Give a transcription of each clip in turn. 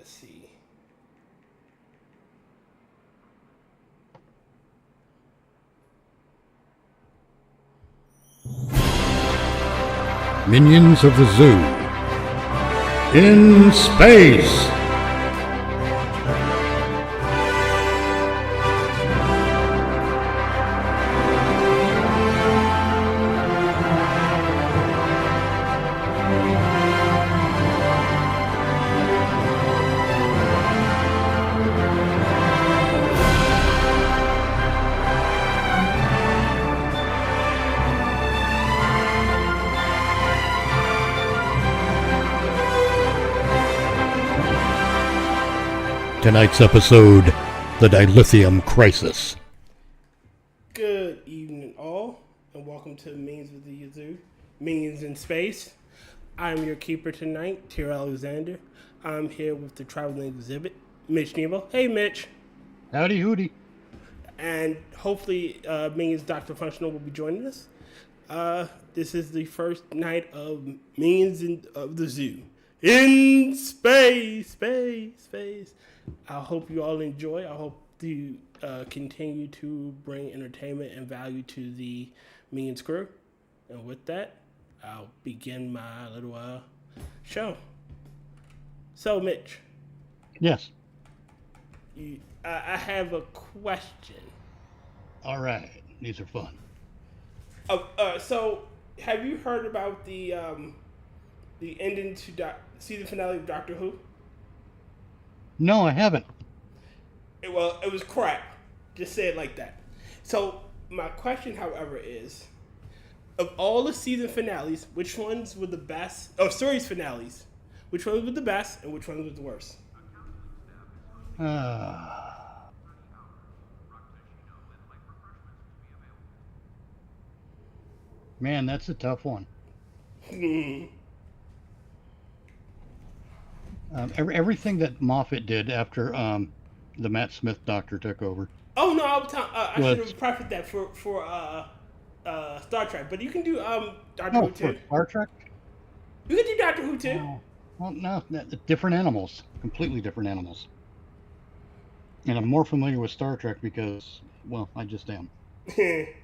let's see. Minions of the Zoo. In space! Tonight's episode, The Dilithium Crisis. Good evening, all, and welcome to Minions of the Zoo, Minions in Space. I'm your keeper tonight, Tira Alexander. I'm here with the traveling exhibit, Mitch Nemo. Hey, Mitch. Howdy hooty. And hopefully, Minions Dr. Functional will be joining us. This is the first night of Minions of the Zoo. In space. I hope you all enjoy. I hope you continue to bring entertainment and value to the Minions crew. And with that, I'll begin my little show. So, Mitch. Yes. I have a question. All right. These are fun. So, have you heard about the ending to season finale of Doctor Who? No, I haven't. It was crap. Just say it like that. So, my question, however, is, of all the season finales, which ones were the best? Oh, series finales. Which ones were the best and which ones were the worst? Man, that's a tough one. Everything that Moffat did after the Matt Smith Doctor took over. Oh no, I should have prefaced that for Star Trek, but you can do Doctor Who too. Star Trek? You can do Doctor Who too. Well, no, different animals, completely different animals. And I'm more familiar with Star Trek because, well, I just am. Invite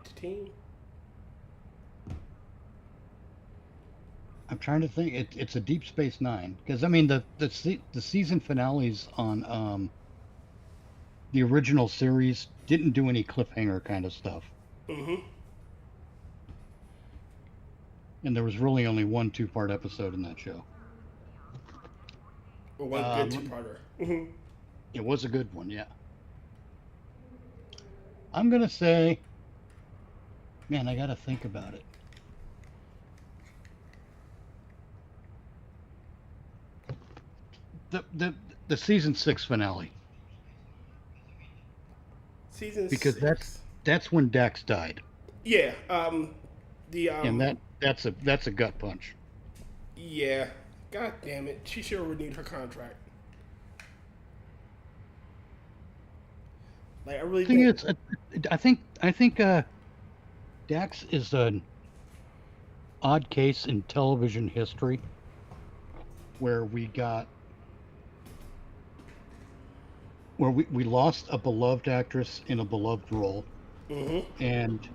to team. I'm trying to think. It's a Deep Space Nine because I mean the season finales on the original series didn't do any cliffhanger kind of stuff. Mm-hmm. And there was really only one 2-part episode in that show. Or one good 2-parter. Mm-hmm. It was a good one, yeah. I'm gonna say, man, I gotta think about it. The season 6 finale. Because that's when Dax died. Yeah. And that's a gut punch. Yeah. God damn it. She should have renewed her contract. Like I really I think Dax is an odd case in television history where we lost a beloved actress in a beloved role. Mm-hmm. And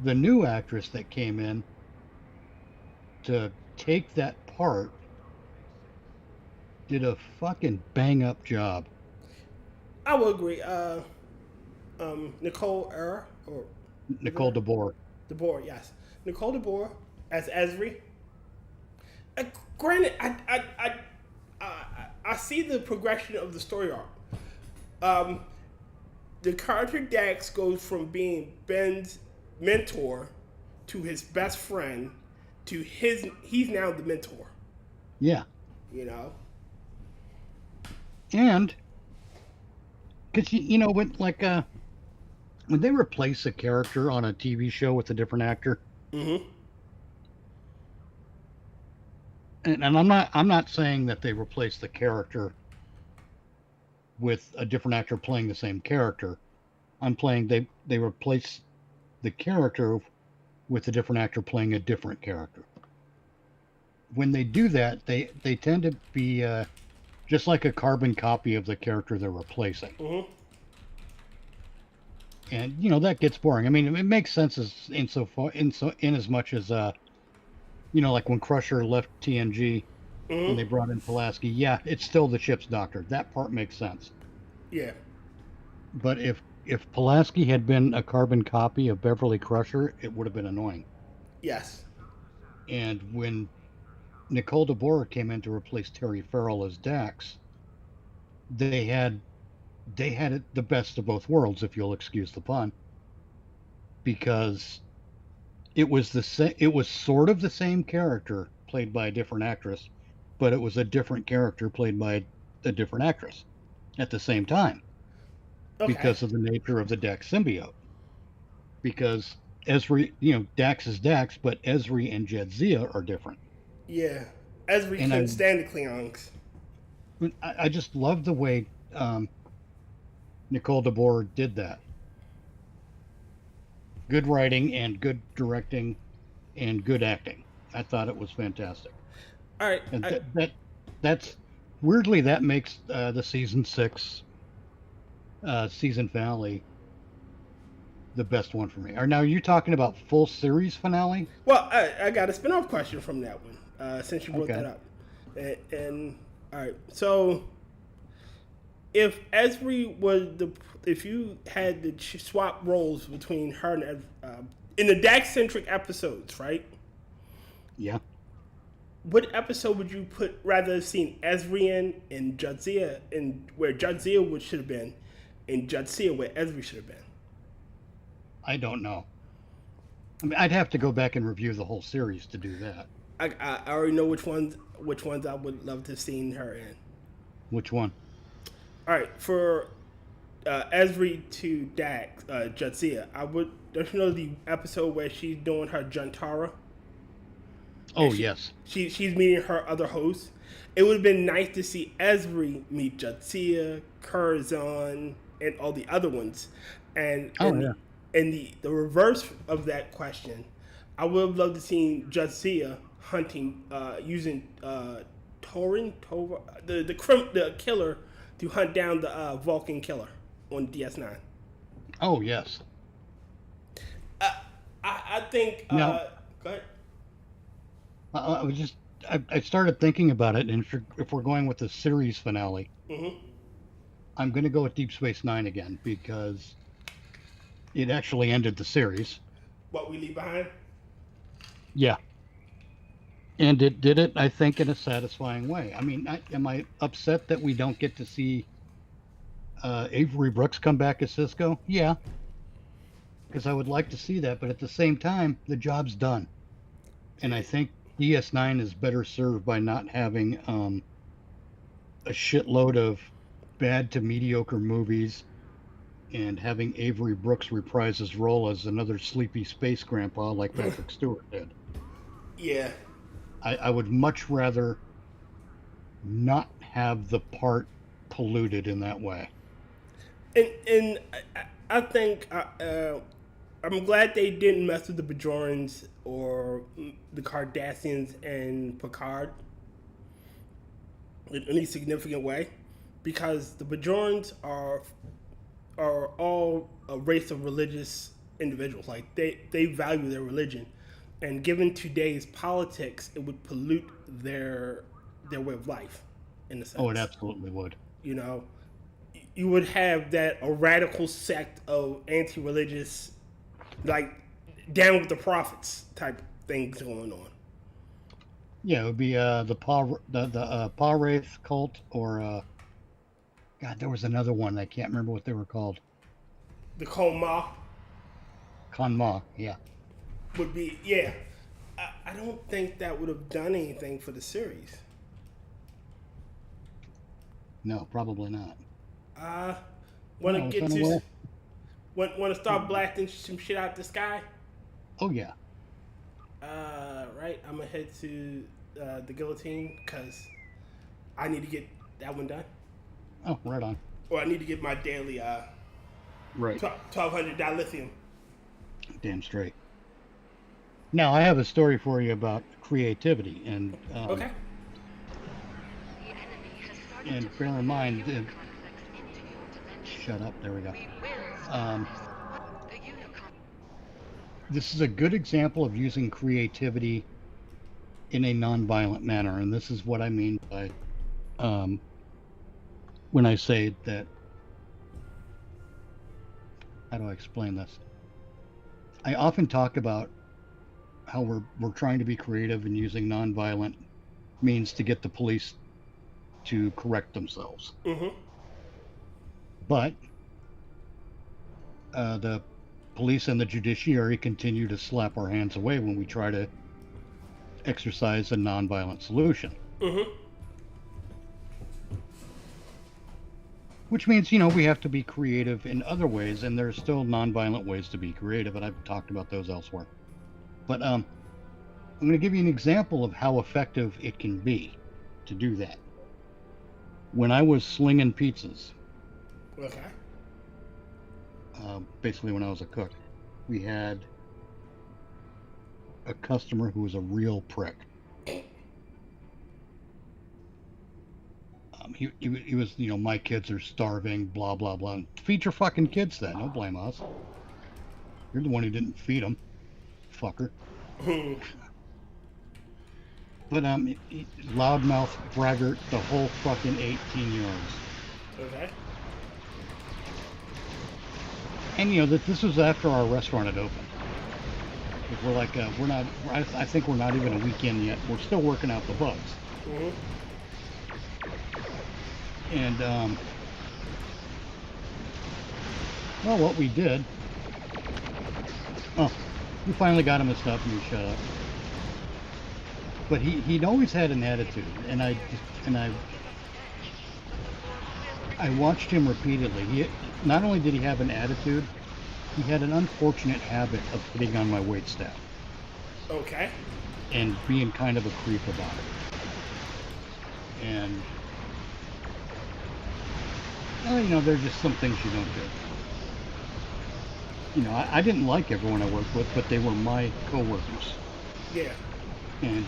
the new actress that came in to take that part did a fucking bang up job. I will agree. Nicole DeBoer. DeBoer, yes. Nicole DeBoer as Esri. Granted, I see the progression of the story arc. The character Dax goes from being Ben's mentor to his best friend to he's now the mentor. Yeah. You know? And because when they replace a character on a TV show with a different actor, mm-hmm. and I'm not saying that they replace the character with a different actor playing the same character. I'm playing they replace the character with a different actor playing a different character. when they do that, they tend to be just like a carbon copy of the character they're replacing. Mm-hmm. And that gets boring. I mean, it makes sense in as much as like when Crusher left TNG and Mm-hmm. they brought in Pulaski. Yeah, it's still the ship's doctor. That part makes sense. Yeah. But if Pulaski had been a carbon copy of Beverly Crusher, it would have been annoying. Yes. And when Nicole DeBoer came in to replace Terry Farrell as Dax, they had it the best of both worlds, if you'll excuse the pun, because it was sort of the same character played by a different actress, but it was a different character played by a different actress at the same time Okay. because of the nature of the Dax symbiote. Because Dax is Dax, but Ezri and Jadzia are different. Yeah. Ezri And couldn't stand the Klingons. I just love the way Nicole DeBoer did that. Good writing and good directing and good acting. I thought it was fantastic. All right. And that's weirdly that makes the season 6 season finale the best one for me. Now are you talking about full series finale? Well, I got a spin-off question from that one, since you brought Okay. that up. And all right, so if Esri was if you had to swap roles between her and in the Dax-centric episodes, right? Yeah. What episode would you rather have seen Esri in Jadzia, in where Jadzia should have been, and Jadzia where Esri should have been? I don't know. I mean, I'd have to go back and review the whole series to do that. I already know which ones I would love to have seen her in. Which one? All right, for Esri to Dax, Jadzia, don't you know the episode where she's doing her Juntara? Oh, yes. She's meeting her other hosts. It would have been nice to see Esri meet Jadzia, Curzon, and all the other ones. And yeah. And the reverse of that question, I would have loved to see Jadzia hunting using the killer to hunt down the Vulcan killer on DS9. Oh, yes. I think. Now, Go ahead. I started thinking about it, and if we're going with the series finale, I'm going to go with Deep Space Nine again because it actually ended the series. What We Leave Behind? Yeah. And it did it, I think, in a satisfying way. I mean, am I upset that we don't get to see Avery Brooks come back as Cisco? Yeah. Because I would like to see that, but at the same time, the job's done. And I think DS9 is better served by not having a shitload of bad to mediocre movies and having Avery Brooks reprise his role as another sleepy space grandpa like Patrick Stewart did. Yeah. I would much rather not have the part polluted in that way. And I think I'm glad they didn't mess with the Bajorans or the Cardassians and Picard in any significant way, because the Bajorans are all a race of religious individuals. Like they value their religion, and given today's politics, it would pollute their way of life, in a sense. Oh, it absolutely would. You know, you would have a radical sect of anti-religious, like down with the prophets type things going on. Yeah, it would be the Paw Wraith cult, or God, there was another one. I can't remember what they were called. The Koma Con Ma, yeah. would be, yeah. I don't think that would have done anything for the series. No, probably not. Want to No, get it's to unaware. want to start blasting some shit out the sky? Oh yeah. Right. I'm gonna head to the guillotine because I need to get that one done. Oh, right on. Or I need to get my daily Right. 1200 dilithium. Damn straight. Now, I have a story for you about creativity, Okay. and bear in mind, shut up. There we go. Um, this is a good example of using creativity in a nonviolent manner, and this is what I mean by um, when I say that. How do I explain this? I often talk about how we're trying to be creative and using nonviolent means to get the police to correct themselves. Mm-hmm. But the police and the judiciary continue to slap our hands away when we try to exercise a nonviolent solution. Mm-hmm. Which means, you know, we have to be creative in other ways, and there's still nonviolent ways to be creative, and I've talked about those elsewhere. But I'm going to give you an example of how effective it can be to do that. When I was slinging pizzas, Okay. basically when I was a cook, we had a customer who was a real prick. He was, you know, my kids are starving, blah, blah, blah. Feed your fucking kids then. Don't blame us. You're the one who didn't feed them, fucker. But loudmouth, braggart, the whole fucking 18 yards. Okay. And, you know, this was after our restaurant had opened. We're like, we're not, I think we're not even a weekend yet. We're still working out the bugs. Mm-hmm. And, well, what we did, we finally got him to stop and he shut up. But he'd always had an attitude, and I watched him repeatedly. Not only did he have an attitude, he had an unfortunate habit of hitting on my waitstaff. Okay. And being kind of a creep about it. And, well, you know, there's just some things you don't do. You know, I didn't like everyone I worked with, but they were my coworkers. Yeah. And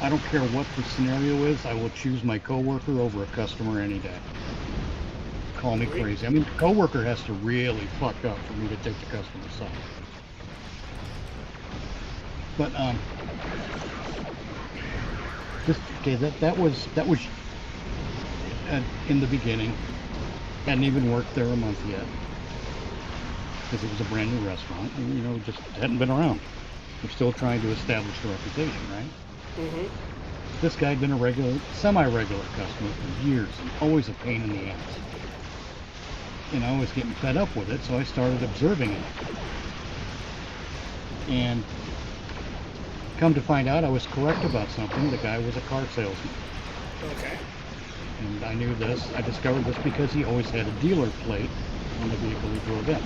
I don't care what the scenario is, I will choose my coworker over a customer any day. Call me crazy. I mean, the coworker has to really fuck up for me to take the customer's side. But that was in the beginning. Hadn't even worked there a month yet because it was a brand new restaurant, and you know, just hadn't been around. We're still trying to establish the reputation, right? Mm-hmm. This guy had been a semi-regular customer for years, and always a pain in the ass. And I was getting fed up with it, so I started observing it. And come to find out, I was correct about something. The guy was a car salesman. Okay. And I knew this. I discovered this because he always had a dealer plate on the vehicle he drove in. Okay.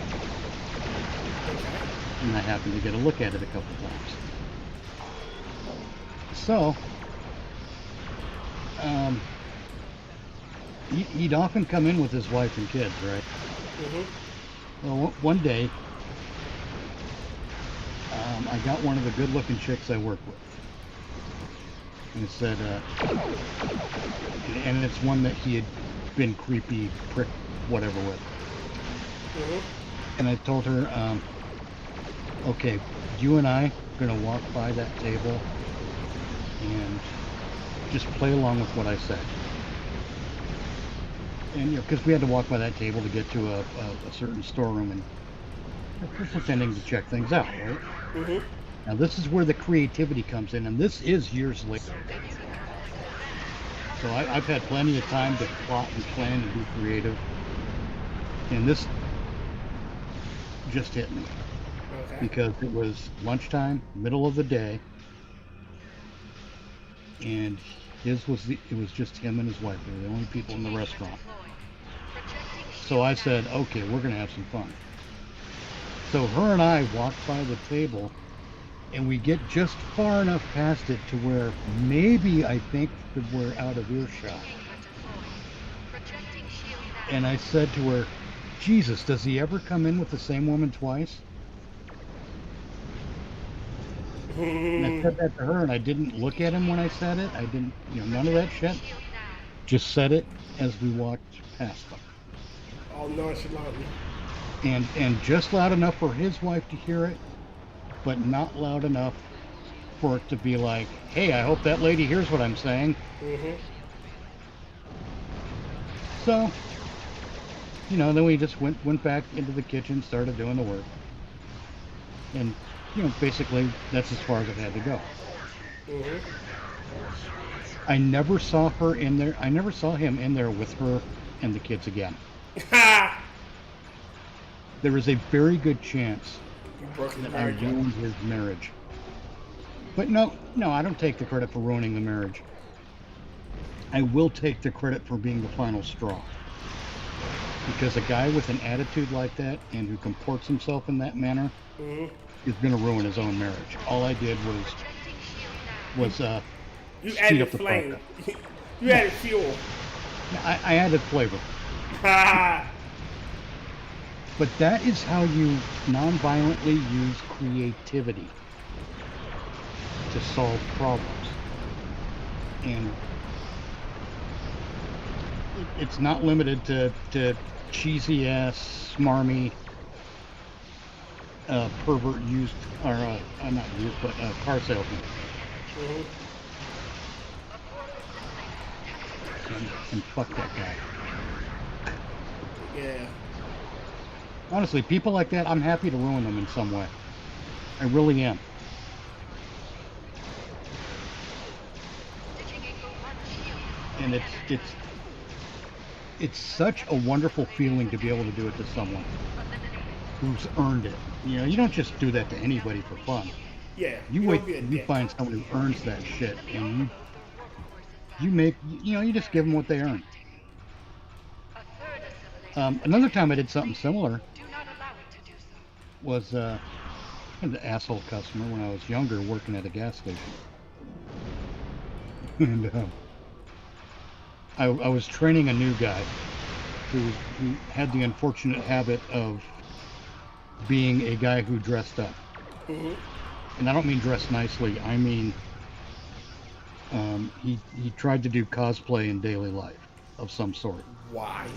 And I happened to get a look at it a couple times. So, he'd often come in with his wife and kids, right? Mm-hmm. Well, one day, I got one of the good-looking chicks I work with. And it said, and it's one that he had been creepy, prick, whatever with. Mm-hmm. And I told her, okay, you and I are going to walk by that table and just play along with what I said. And, you know, because we had to walk by that table to get to a certain storeroom, and we're pretending to check things out, right? Mm-hmm. Now, this is where the creativity comes in, and this is years later. So I've had plenty of time to plot and plan and be creative. And this just hit me. Okay. Because it was lunchtime, middle of the day, and it was just him and his wife. They were the only people in the restaurant. So I said, okay, we're going to have some fun. So her and I walked by the table, and we get just far enough past it to where maybe I think that we're out of earshot. And I said to her, Jesus, does he ever come in with the same woman twice? And I said that to her, and I didn't look at him when I said it. I didn't, none of that shit. Just said it as we walked past them. All nonchalantly. And just loud enough for his wife to hear it, but not loud enough for it to be like, hey, I hope that lady hears what I'm saying. So, then we just went back into the kitchen, started doing the work. And, basically, that's as far as it had to go. I never saw her in there. I never saw him in there with her and the kids again. There is a very good chance that I ruined his marriage. But no, I don't take the credit for ruining the marriage. I will take the credit for being the final straw. Because a guy with an attitude like that and who comports himself in that manner is going to ruin his own marriage. All I did was you speed added up the flame. process. You added fuel. I added flavor. But that is how you non-violently use creativity to solve problems. And it's not limited to cheesy ass, smarmy, pervert used, or not used, but car salesman. And fuck that guy. Yeah. Honestly, people like that, I'm happy to ruin them in some way. I really am. And it's such a wonderful feeling to be able to do it to someone who's earned it. You don't just do that to anybody for fun. Yeah. You wait, you find someone who earns that shit, and you just give them what they earn. Another time I did something similar was an asshole customer when I was younger working at a gas station. And I was training a new guy who had the unfortunate habit of being a guy who dressed up. And I don't mean dress nicely, I mean he tried to do cosplay in daily life of some sort. Why?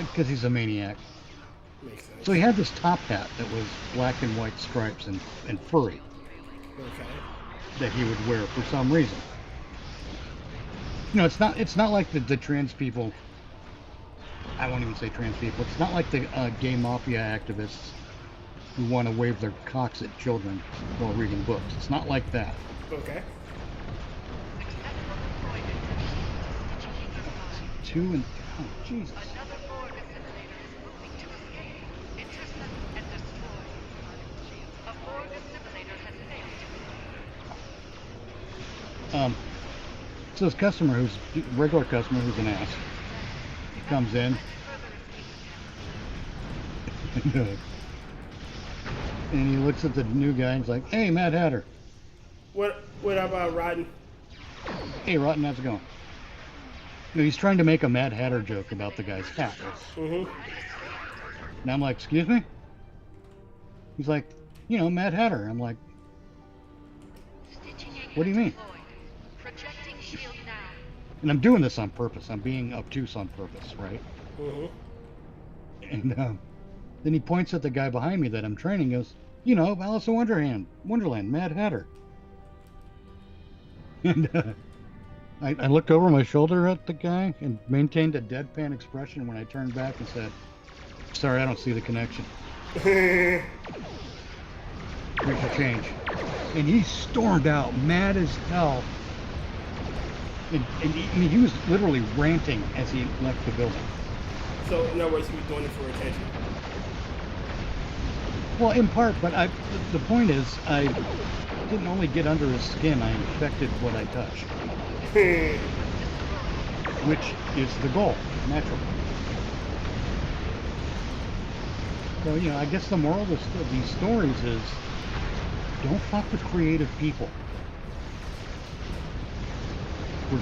Because he's a maniac. Makes sense. So he had this top hat that was black and white stripes and furry. Okay. That he would wear for some reason. It's not like the trans people. I won't even say trans people. It's not like the gay mafia activists who want to wave their cocks at children while reading books. It's not like that. Okay. 2 and oh Jesus. So this customer regular customer who's an ass comes in and he looks at the new guy and he's like, hey, Mad Hatter. What about Rotten? Hey, Rotten, how's it going? He's trying to make a Mad Hatter joke about the guy's hat. And I'm like, excuse me? He's like, Mad Hatter. I'm like, what do you mean? And I'm doing this on purpose. I'm being obtuse on purpose, right? And then he points at the guy behind me that I'm training. Goes, Alice in Wonderland, Mad Hatter. And I looked over my shoulder at the guy and maintained a deadpan expression when I turned back and said, sorry, I don't see the connection. Here's your change. And he stormed out, mad as hell. And he was literally ranting as he left the building. So, in other words, he was doing it for attention. Well, in part, but the point is, I didn't only get under his skin, I infected what I touched. Which is the goal, naturally. So, I guess the moral of these stories is, don't fuck with creative people. For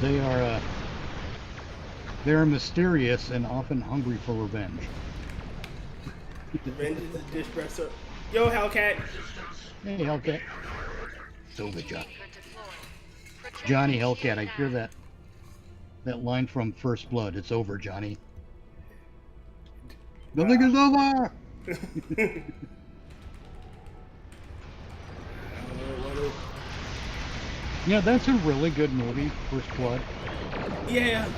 they are mysterious and often hungry for revenge. Revenge is a dish Yo, Hellcat. Hey, Hellcat. It's over, John. Johnny Hellcat. I hear that line from First Blood. It's over, Johnny. Nothing is over. Yeah, that's a really good movie, First Blood. Yeah.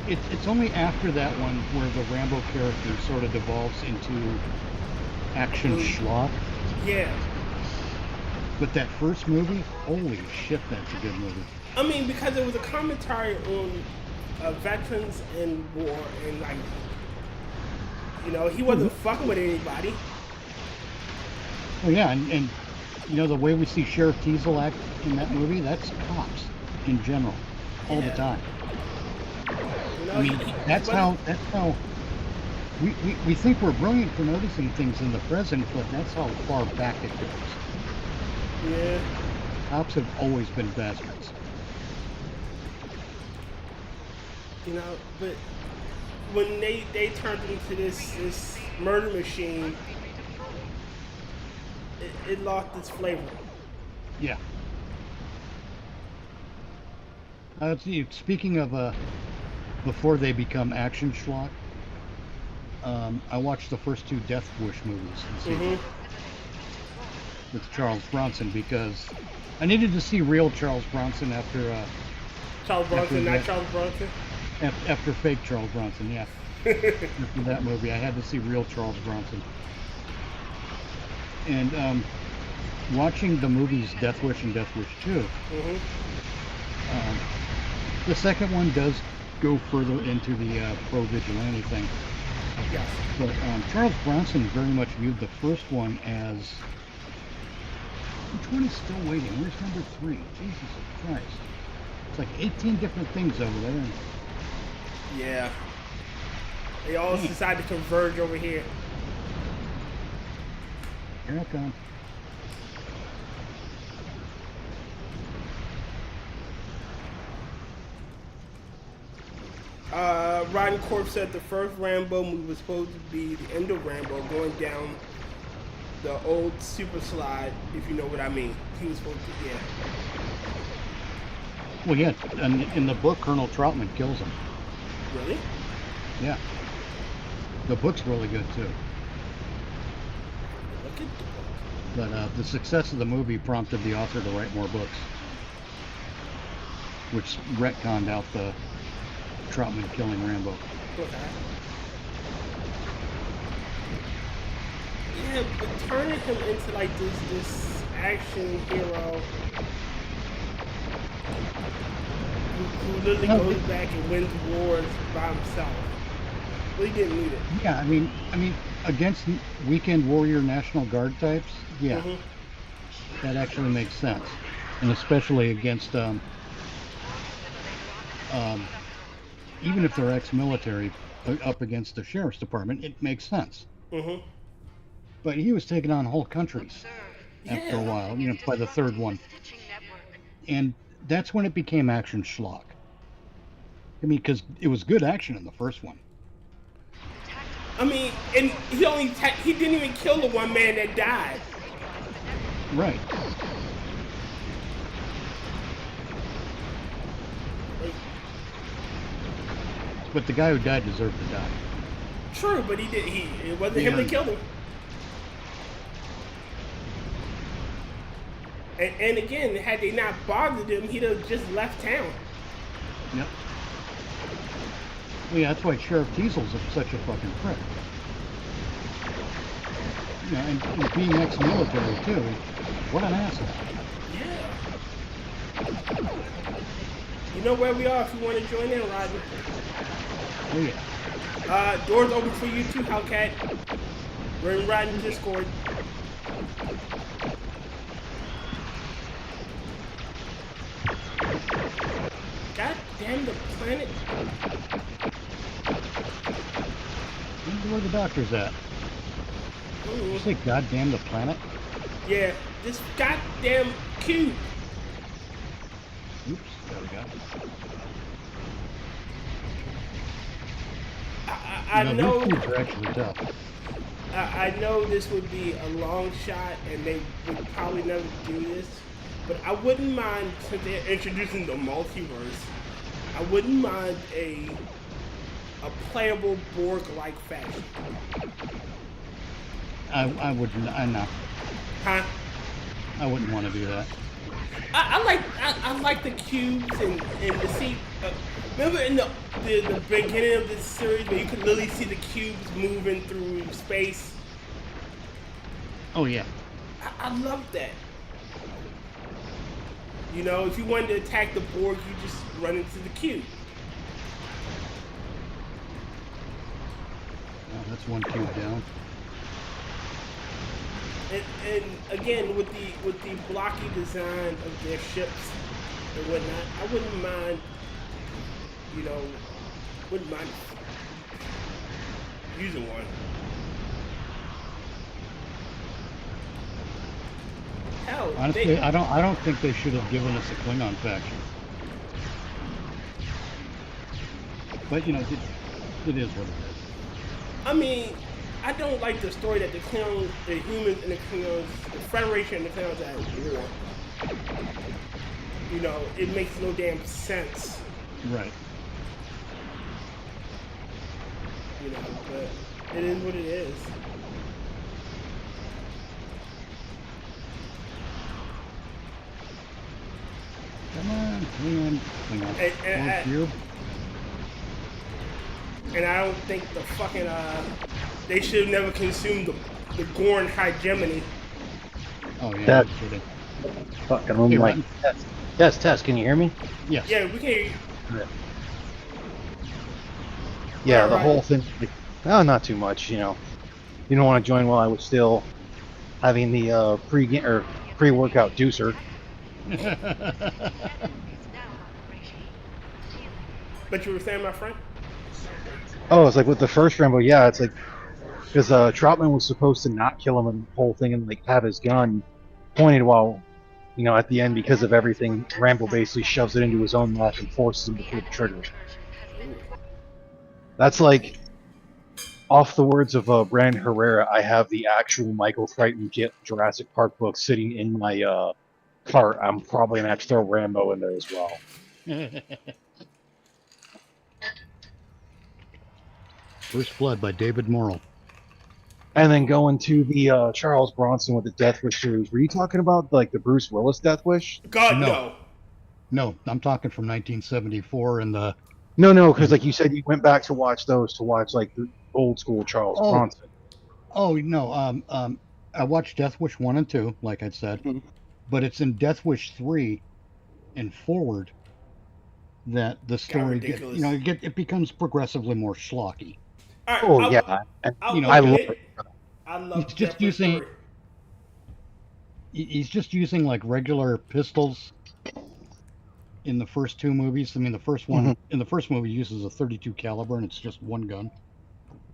It's only after that one where the Rambo character sort of devolves into action schlock. Yeah. But that first movie, holy shit, that's a good movie. I mean, because it was a commentary on veterans and war, and like, you know, he wasn't fucking with anybody. Oh yeah, and you know the way we see Sheriff Teasel act in that movie, that's cops in general, all the time. You know, I mean, that's how we think we're brilliant for noticing things in the present, but that's how far back it goes. Yeah. Cops have always been bastards. You know, but when they turned into this murder machine, it lost its flavor. Yeah. Speaking of before they become action schlock, I watched the first two Death Wish movies this evening with Charles Bronson because I needed to see real Charles Bronson after Charles Bronson, not Charles Bronson. After fake Charles Bronson, yeah. After that movie, I had to see real Charles Bronson. And watching the movies Death Wish and Death Wish 2, the second one does go further into the pro-vigilante thing. Yes. But Charles Bronson very much viewed the first one as, which one is still waiting? Where's number 3? Jesus Christ. It's like 18 different things over there. Yeah. They all decided to converge over here. Here I come. Rodden Corp said the first Rambo movie was supposed to be the end of Rambo going down the old super slide, if you know what I mean. He was supposed to, yeah. Well, yeah, and in the book, Colonel Troutman kills him. Really? Yeah. The book's really good, too. Look at the book. But the success of the movie prompted the author to write more books, which retconned out the Troutman killing Rambo. Okay. Yeah, but turning him into like this action hero who literally goes back and wins wars by himself. Well, he didn't need it. Yeah, I mean, against weekend warrior National Guard types, yeah, that actually makes sense, and especially against even if they're ex-military, up against the sheriff's department, it makes sense. But he was taking on whole countries after a while, you know, by the third one, and that's when it became action schlock. I mean, because it was good action in the first one. I mean, and he didn't even kill the one man that died. Right. But the guy who died deserved to die. True, but it wasn't him that killed him. And again, had they not bothered him, he'd have just left town. Yep. Well, yeah, that's why Sheriff Teasel's such a fucking prick. You know, and being ex-military too. What an asshole. Yeah. You know where we are if you want to join in, Roger. Oh yeah. Doors open for you too, Hellcat. We're in Rodden Discord. God damn the planet. Where the doctor's at? Did you say goddamn the planet? Yeah, this goddamn cube. Oops, there we go. I know. These cubes are actually tough. I know this would be a long shot, and they would probably never do this, but I wouldn't mind, since they're introducing the multiverse, I wouldn't mind a playable Borg-like fashion. I wouldn't. I know. Huh? I wouldn't want to do that. I like the cubes and the see. Remember in the beginning of this series where you could literally see the cubes moving through space? Oh yeah. I love that. You know, if you wanted to attack the Borg, you just run into the cube. Well, that's one cube down. And again, with the blocky design of their ships and whatnot, I wouldn't mind. You know, wouldn't mind using one. Hell, honestly, I don't think they should have given us a Klingon faction. But you know, it is what it is. I mean, I don't like the story that the Klingons, the humans and the Klingons, the Federation and the Klingons are at war. You know, it makes no damn sense. Right. You know, but it is what it is. Come on, Klingon. And I don't think the fucking they should have never consumed the Gorn hegemony. Oh yeah, That- kidding. Fucking room Hey, like Ryan. test. Can you hear me? Yes. Yeah, we can hear you. Yeah, the Right. whole thing. Like, oh, not too much. You know, you don't want to join while I was still having the pre-workout juicer. But you were saying, my friend? Oh, it's like with the first Rambo. Yeah, it's like because Troutman was supposed to not kill him and the whole thing and like have his gun pointed while, you know, at the end because of everything, Rambo basically shoves it into his own mouth and forces him to pull the trigger. That's like, off the words of Brandon Herrera, I have the actual Michael Crichton Jurassic Park book sitting in my cart. I'm probably gonna have to throw Rambo in there as well. First Blood by David Morrell. And then going to the Charles Bronson with the Death Wish series. Were you talking about like the Bruce Willis Death Wish? God, No. no. No, I'm talking from 1974 and the. No, because like you said, you went back to watch those to watch like the old school Charles Bronson. Oh no, I watched Death Wish 1 and 2, like I said, Mhm. but it's in Death Wish 3 and forward that the story gets, ridiculous. you know, it becomes progressively more schlocky. All right, Oh yeah, and I'll You know, I admit, love it. I love He's just Death Wish using- 3. He's just using like regular pistols in the first two movies. I mean, the first one in the first movie uses a 32 caliber and it's just one gun.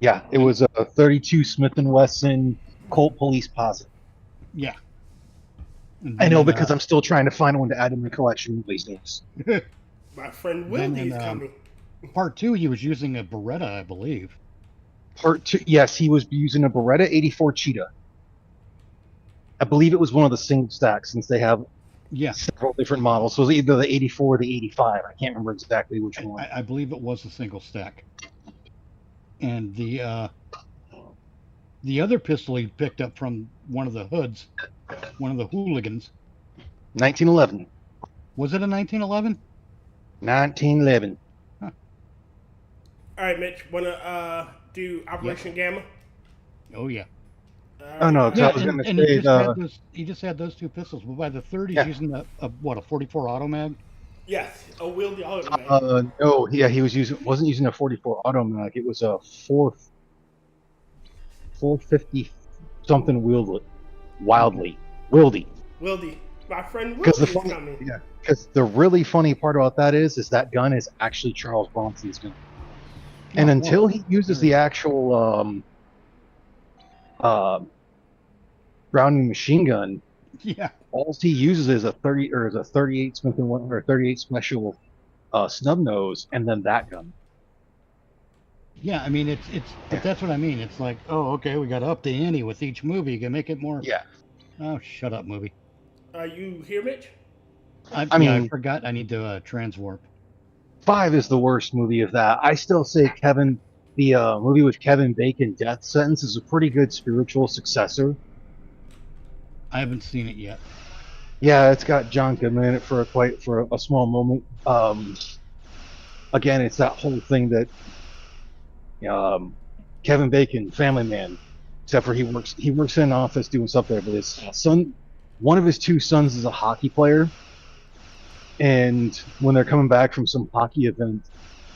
Yeah, it was a 32 Smith & Wesson Colt Police Posit. Yeah. And I know then, because I'm still trying to find one to add in my collection these days. My friend Then Wildy's in, coming. Part 2, he was using a Beretta, I believe. Part 2, yes, he was using a Beretta 84 Cheetah. I believe it was one of the single stacks since they have Yeah, several different models. So it was either the 84 or the 85. I can't remember exactly which one. I believe it was a single stack. And the other pistol he picked up from one of the hoods, one of the hooligans. 1911. Was it a 1911? 1911. All right, Mitch, wanna do Operation Gamma? Oh yeah. Oh no, because Yeah, I was going to and say he just had those two pistols. But by the third, he's Yeah. using a 44 auto mag. Yes, a wieldy automatic. no, yeah, he wasn't using a 44 automatic. It was a 450 something wieldy. Wieldy. My friend Because Wildy is coming. yeah, because the really funny part about that is that gun is actually Charles Bronson's gun. And until he uses the actual Browning machine gun, Yeah. all he uses is a 38 Smith & Wesson or 38 Special snub nose, and then that gun. Yeah, I mean but that's what I mean. It's like, oh, okay, we got to up the ante with each movie. You can make it more. Yeah. Oh, shut up, movie. Are you here, Mitch? I Yeah, I mean, forgot. I need to transwarp. 5 is the worst movie of that. I still say the movie with Kevin Bacon, Death Sentence, is a pretty good spiritual successor. I haven't seen it yet. Yeah, it's got John Goodman in it for a small moment. Again, it's that whole thing that Kevin Bacon, Family Man, except for he works in an office doing stuff there, but his son, one of his 2 sons, is a hockey player, and when they're coming back from some hockey event,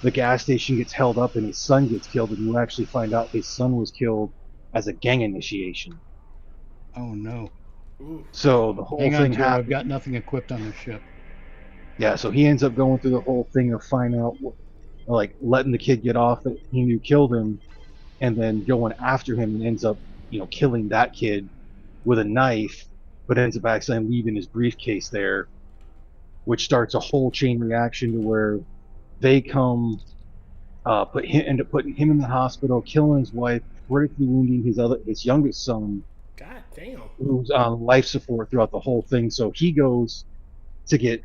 the gas station gets held up and his son gets killed, and you actually find out his son was killed as a gang initiation. Oh no. Ooh. So the whole Hang on, thing Joe. I've happened. got nothing equipped on this ship. Yeah, so he ends up going through the whole thing of finding out, like letting the kid get off that he knew killed him, and then going after him and ends up, killing that kid with a knife, but ends up accidentally leaving his briefcase there, which starts a whole chain reaction to where they come, end up putting him in the hospital, killing his wife, critically wounding his youngest son, God damn. who's on life support throughout the whole thing. So he goes to get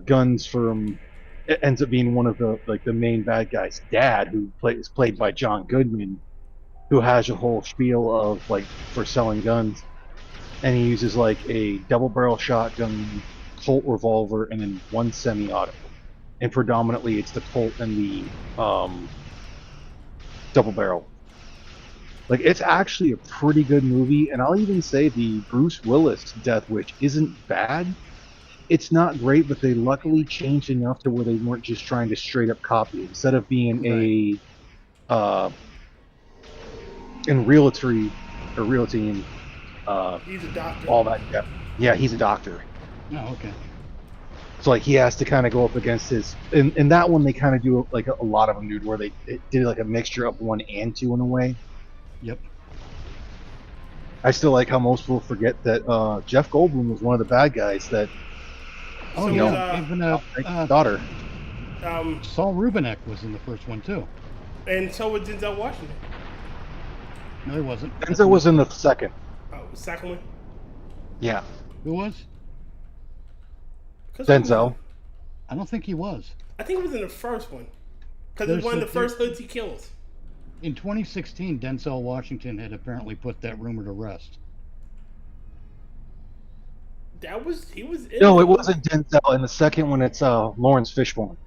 guns from. It ends up being one of the main bad guys' dad, who is played by John Goodman, who has a whole spiel of like for selling guns, and he uses like a double barrel shotgun, Colt revolver, and then one semi-auto, and predominantly it's the Colt and the double barrel. Like, it's actually a pretty good movie, and I'll even say the Bruce Willis Death Wish isn't bad. It's not great, but they luckily changed enough to where they weren't just trying to straight up copy it. Instead of being Right. in realty and He's a doctor. all that. Yeah, he's a doctor. Oh, okay. So like he has to kind of go up against his. In that one, they kind of do like a lot of them do, where they did like a mixture of 1 and 2 in a way. Yep. I still like how most people forget that Jeff Goldblum was one of the bad guys that Oh So, yeah. Even daughter. Saul Rubinek was in the first one too. And so was Denzel Washington. No, he wasn't. Denzel was in the second. Oh, the second one. Yeah, Who was? Denzel. I don't think he was. I think it was in the first one. Because There's it's one of the- the first hoods he kills. In 2016, Denzel Washington had apparently put that rumor to rest. He was in No, the- it wasn't Denzel. In the second one, it's Lawrence Fishburne.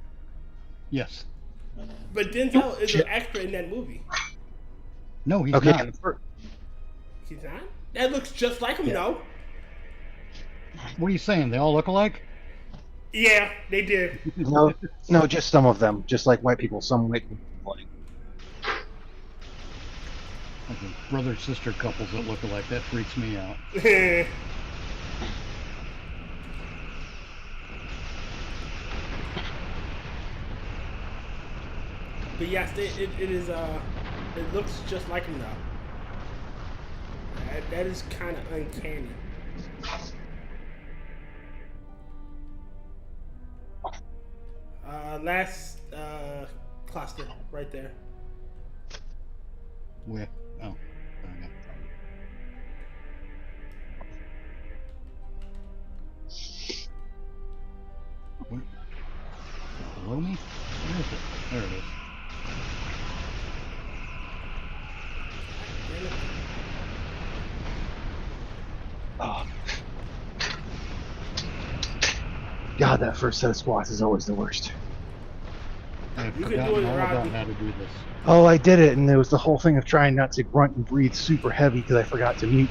Yes. But Denzel is an extra in that movie. No, he's Okay, not. in the first, He's not? That looks just like him, Yeah. though. What are you saying? They all look alike? Yeah, they did. no, just some of them, just like white people. Some white people like. Okay. Brother sister couples that look alike. That freaks me out. But yes, it is. It looks just like him now. That is kind of uncanny. Last cluster right there. Where? Oh. Okay. Where? Below me? Where is it? There it is. Oh. God, that first set of squats is always the worst. I've You can do forgotten it, all Robbie. about how to do this. Oh, I did it, and there was the whole thing of trying not to grunt and breathe super heavy because I forgot to mute.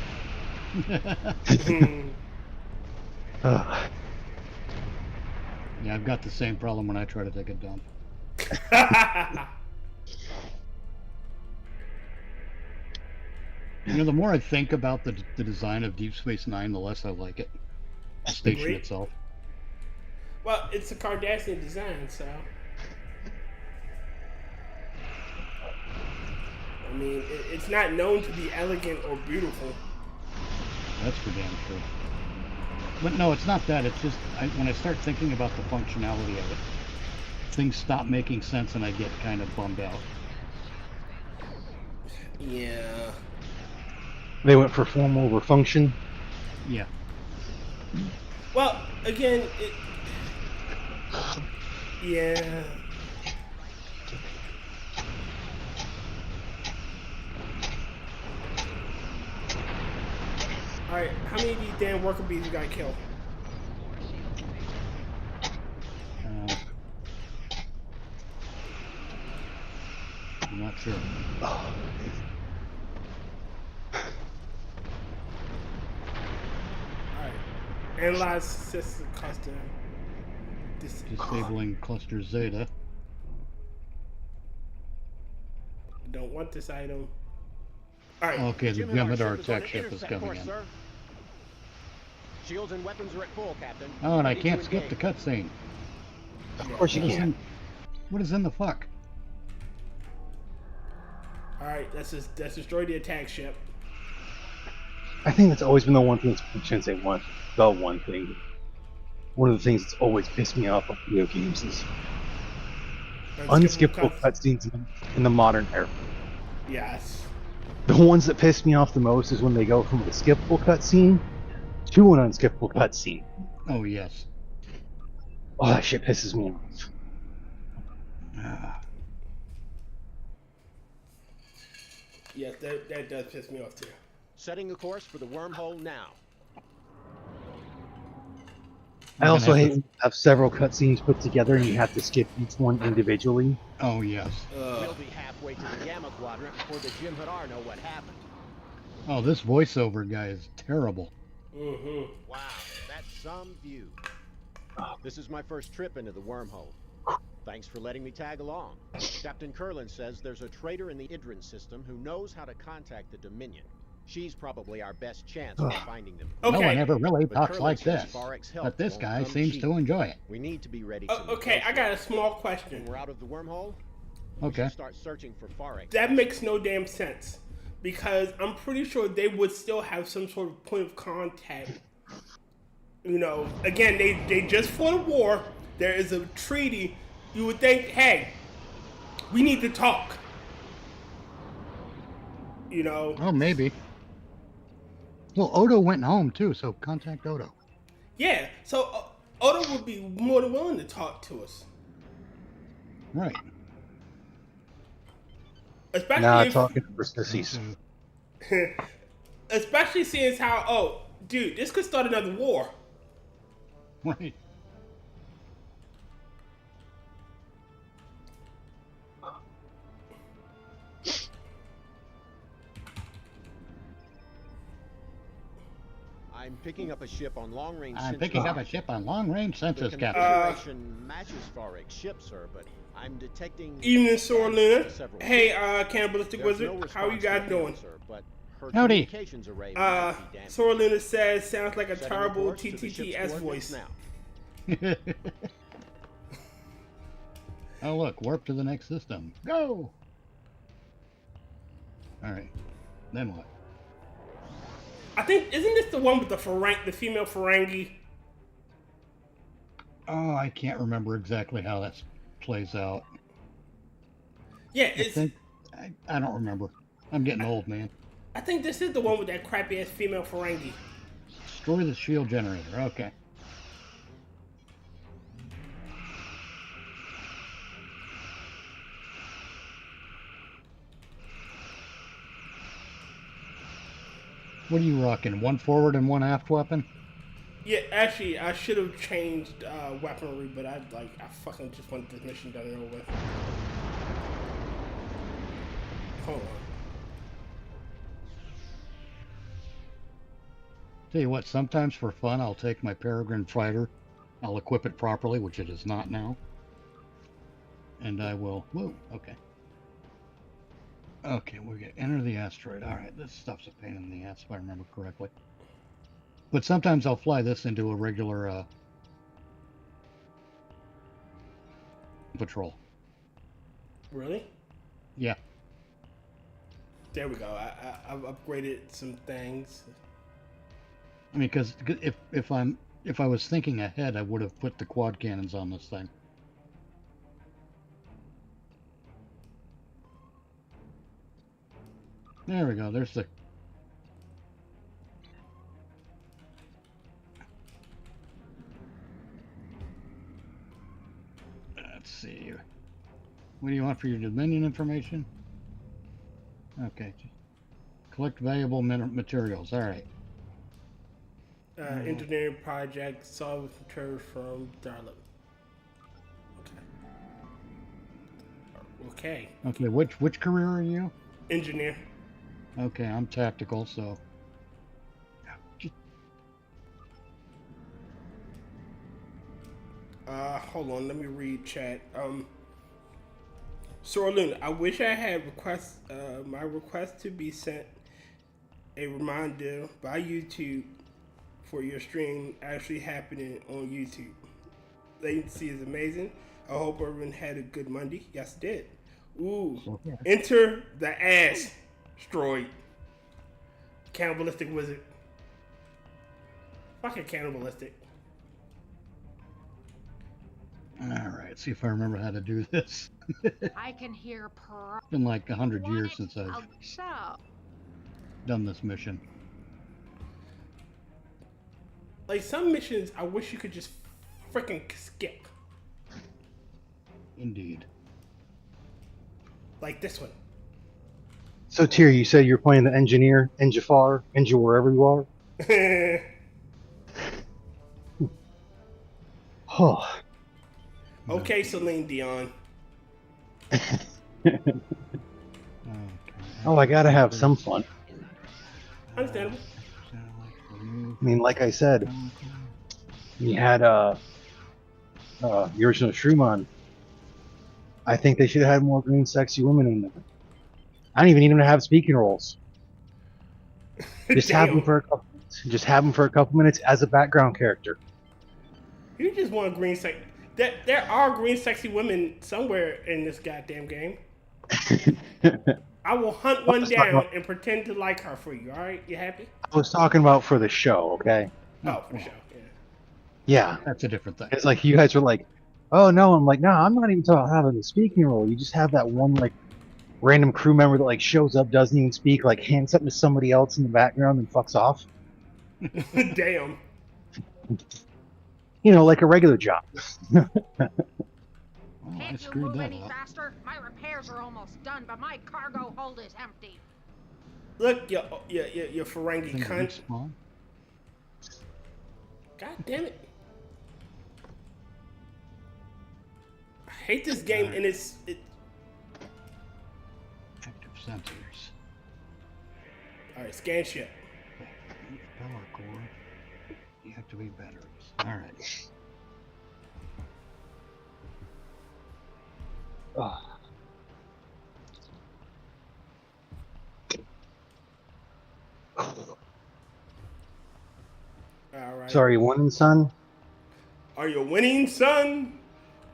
Ugh. Yeah, I've got the same problem when I try to take a dump. You know, the more I think about the design of Deep Space Nine, the less I like it. The station Agreed. itself. Well, it's a Kardashian design, so. I mean, it's not known to be elegant or beautiful. That's for damn sure. But no, it's not that. It's just when I start thinking about the functionality of it, things stop making sense and I get kind of bummed out. Yeah. They went for form over function. Yeah. Well, again, yeah. All right, how many of these damn worker bees you got killed? I'm not sure. All right, analyze system cluster. Disabling cluster Zeta. Don't want this item. All right. Okay, the Jem'Hadar tech ship is coming in. Sir. Shields and weapons are at full, Captain. Oh, and I Ready can't to skip the engage. cutscene. Of course you can. What is in the fuck? All right, let's destroy the attack ship. I think that's always been the one thing that's, I shouldn't say one, the one thing. One of the things that's always pissed me off on video games is unskippable cutscenes in the modern era. Yes. The ones that piss me off the most is when they go from a skippable cutscene to an unskippable cutscene. Oh, yes. Oh, that shit pisses me off. Yes, that does piss me off too. Setting a course for the wormhole now. I also hate when you have several cutscenes put together and you have to skip each one individually. Oh, yes. We'll be halfway to the Gamma Quadrant before the Jem'Hadar know what happened. Oh, this voiceover guy is terrible. Mm-hmm. Wow, that's some view. This is my first trip into the wormhole. Thanks for letting me tag along. Captain Curlin says there's a traitor in the Idrin system who knows how to contact the Dominion. She's probably our best chance of finding them. Okay. No one ever really But talks Curlin like says this. Farrak's help But this won't guy come seems cheap. to enjoy it. We need to be ready to Okay, I got a negotiate. small When question. we're out of the wormhole, we Okay. should start searching for Farrak. That makes no damn sense. Because I'm pretty sure they would still have some sort of point of contact. You know, again, they just fought a war. There is a treaty. You would think, hey, we need to talk. You know? Oh, maybe. Well, Odo went home, too, so contact Odo. Yeah, so Odo would be more than willing to talk to us. Right. Especially Nah, if, talking for sissies. especially seeing as how, oh, dude, this could start another war. Right. I'm picking up a ship on long-range I'm sensors. picking up a ship on long-range The census, Captain. configuration matches Farrak's ship, sir, but I'm detecting... Evening, Sora Luna. several Hey, ships. Cannibalistic There's Wizard. no How you response guys to doing? them, sir, but her Howdy. communications array might be damaged. Sora Luna says, sounds like a Setting terrible course to the ship's TTTS coordinates voice. now. Oh, look, warp to the next system. Go! Alright. Then what? I think, isn't this the one with the the female Ferengi? Oh, I can't remember exactly how that plays out. Yeah, I don't remember. I'm getting old, man. I think this is the one with that crappy ass female Ferengi. Destroy the shield generator. Okay. What are you rocking? One forward and one aft weapon? Yeah, actually, I should have changed weaponry, but I fucking just wanted this mission done and over with. Hold on. Tell you what, sometimes for fun, I'll take my Peregrine fighter. I'll equip it properly, which it is not now. And I will... Whoa, okay. Okay, we're going to enter the asteroid. Alright, this stuff's a pain in the ass, if I remember correctly. But sometimes I'll fly this into a regular patrol. Really? Yeah. There we go. I've upgraded some things. I mean, because if I was thinking ahead, I would have put the quad cannons on this thing. There we go. There's the. Let's see. What do you want for your Dominion information? Okay. Collect valuable materials. All right. Engineering project solve materials from Darla. Okay. Okay. Which career are you? Engineer. Okay, I'm tactical, so. Hold on, let me read chat. Sorlun, I wish I had my request to be sent a reminder by YouTube for your stream actually happening on YouTube. Latency is amazing. I hope everyone had a good Monday. Yes, it did. Ooh, Okay. enter the asteroid. Cannibalistic wizard. Fucking cannibalistic. All right, see if I remember how to do this. I can hear It's been like 100 years since I've so. done this mission. Like some missions, I wish you could just freaking skip. Indeed. Like this one. So, Tyr, you said you're playing the engineer, Engifar, wherever you are? Oh. Okay, Celine Dion. Okay. Oh, I gotta have some fun. Understandable. I mean, like I said, we had the original Shrooman. I think they should have had more green, sexy women in there. I don't even need them to have speaking roles. Just have them for a couple. Just have them for a couple minutes as a background character. You just want green sex. There are green sexy women somewhere in this goddamn game. I will hunt one down and pretend to like her for you. All right, you happy? I was talking about for the show, okay? Oh, for sure. Yeah. Yeah. That's a different thing. It's like you guys were like, "Oh no," I'm like, "No, I'm not even talking about having a speaking role. You just have that one like random crew member that like shows up, doesn't even speak, like hands something to somebody else in the background and fucks off. Damn. You know, like a regular job." Oh, I Can't you screwed move that any up. faster? My repairs are almost done, but my cargo hold is empty. Look, you Ferengi Thing to cunt. respawn. God damn it. I hate this game and it's Active sensors. Alright, scan ship. Power core. Deactivate batteries. All right. Ugh. Alright. Sorry, one son. Are you winning, son?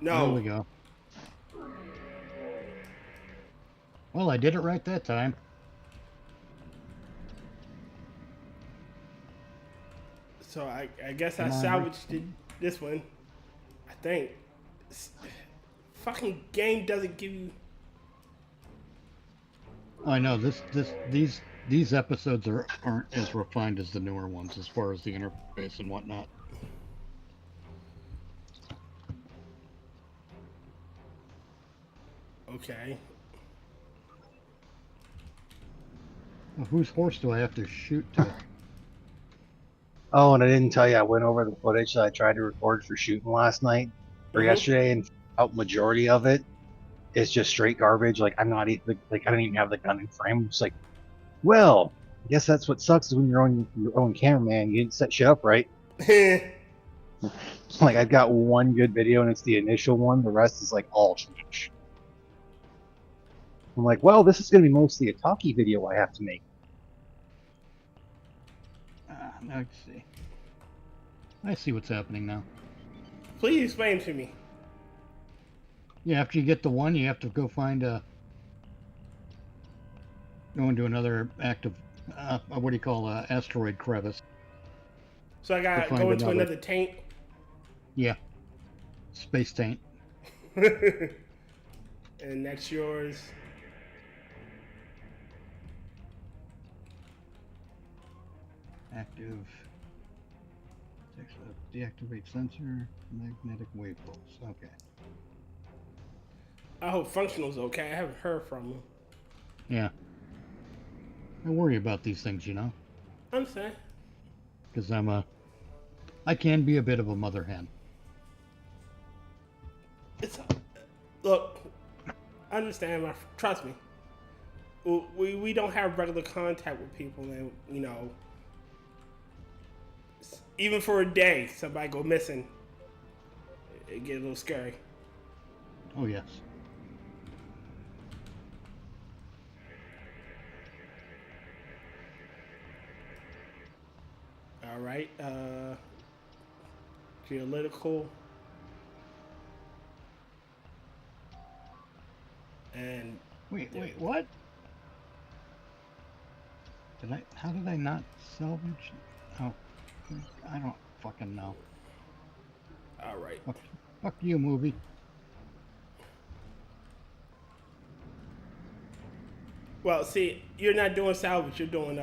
There we No. go. Well, I did it right that time. So I guess I Come on, salvaged this one. I think. Fucking game doesn't give you. I know these episodes aren't as refined as the newer ones as far as the interface and whatnot. Okay. Well, whose horse do I have to shoot to? Oh, and I didn't tell you, I went over the footage that I tried to record for shooting last night or yesterday, and out majority of it is just straight garbage. Like I'm not even like I don't even have the gun in frame. I'm just like, well, I guess that's what sucks is when you're on your own cameraman. You didn't set shit up right. Like I've got one good video, and it's the initial one. The rest is like all trash. I'm like, well, this is going to be mostly a talkie video I have to make. Let's see. I see what's happening now. Please explain to me. Yeah, after you get the one, you have to go find go into another active, what do you call asteroid crevice? So I gotta find go into another. another tank. Yeah, space taint. And that's yours. Active. Deactivate sensor. Magnetic wave pulse. Okay. I hope Functional's okay. I haven't heard from him. Yeah. I worry about these things, I'm saying. because I can be a bit of a mother hen. Look, I understand. Trust me. We don't have regular contact with people, and even for a day, somebody go missing. It get a little scary. Oh yes. All right. Geolytical. And Wait, what? How did I not salvage? Oh, I don't fucking know. all right. Fuck you, movie. Well, see, you're not doing salvage. You're doing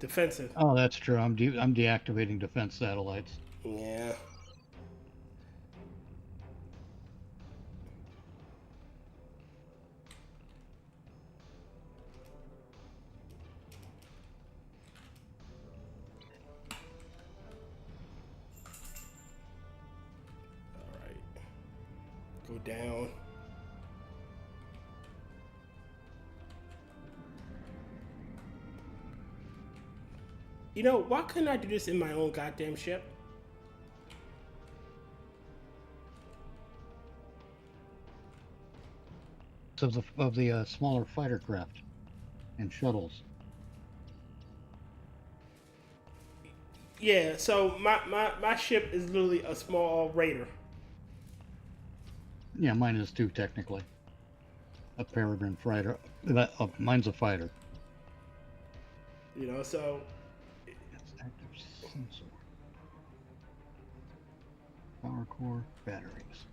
defensive. Oh, that's true. I'm deactivating defense satellites. Yeah. All right. Go down. Why couldn't I do this in my own goddamn ship? Of the smaller fighter craft and shuttles. Yeah, so my ship is literally a small raider. Yeah, mine is too technically. A peregrine fighter. Mine's a fighter. So That's active sensor. Power core, batteries.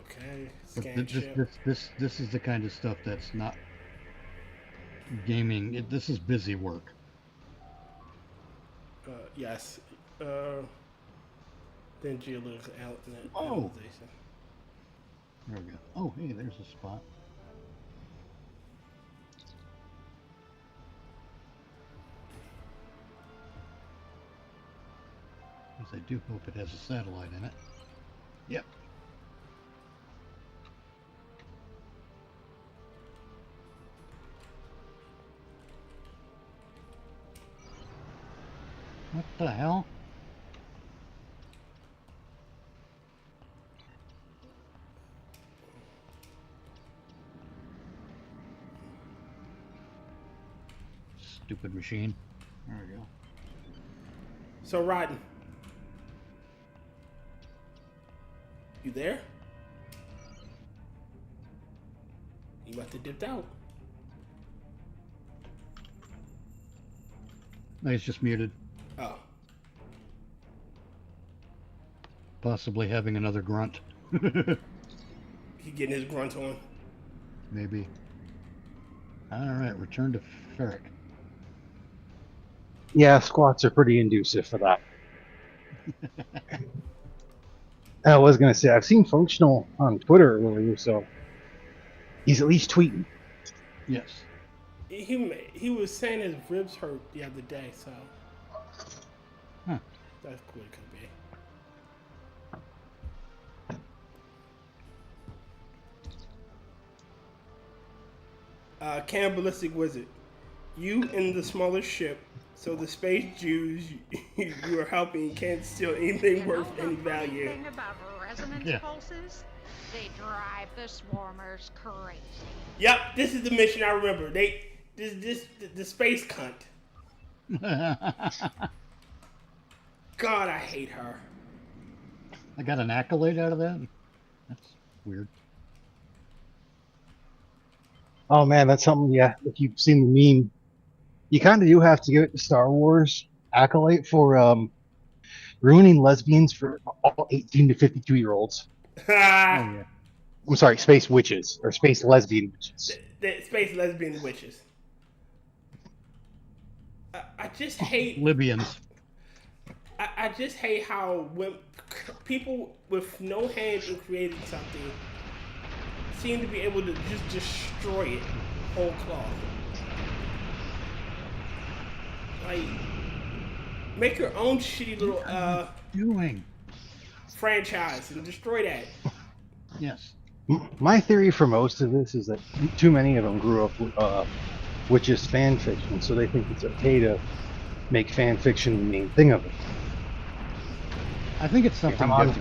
okay, But scan ship. this is the kind of stuff that's not gaming. This is busy work. Yes. Then geological analyzation. Oh. There we go. Oh, hey, there's a spot. Because I do hope it has a satellite in it. Yep. What the hell? Stupid machine. There we go. So Rodden, you there? You must have dipped out. No, he's just muted. Oh. Possibly having another grunt. He getting his grunt on. Maybe. Alright, return to Ferric. Yeah, squats are pretty inducive for that. I was gonna say I've seen Functional on Twitter earlier, so he's at least tweeting. Yes. He was saying his ribs hurt the other day, so Huh. that's what it could be. Cannibalistic Wizard, you in the smaller ship, so the space Jews you are helping can't steal anything worth any value. Thing about resonance Yeah. pulses, they drive the swarmers crazy. Yep, this is the mission I remember. The space cunt. God, I hate her. I got an accolade out of that? That's weird. Oh man, that's something. Yeah, if you've seen the meme, you kind of do have to give it to Star Wars accolade for ruining lesbians for all 18 to 52-year-olds. Oh yeah. I'm sorry, space witches or space lesbian witches. The space lesbian witches. I just hate. Libyans. I just hate how when people with no hand in creating something seem to be able to just destroy it whole cloth. Like, make your own shitty little Doing. franchise and destroy that. Yes. My theory for most of this is that too many of them grew up with witches fan fiction, so they think it's okay to make fan fiction the main thing of it. I think it's something different.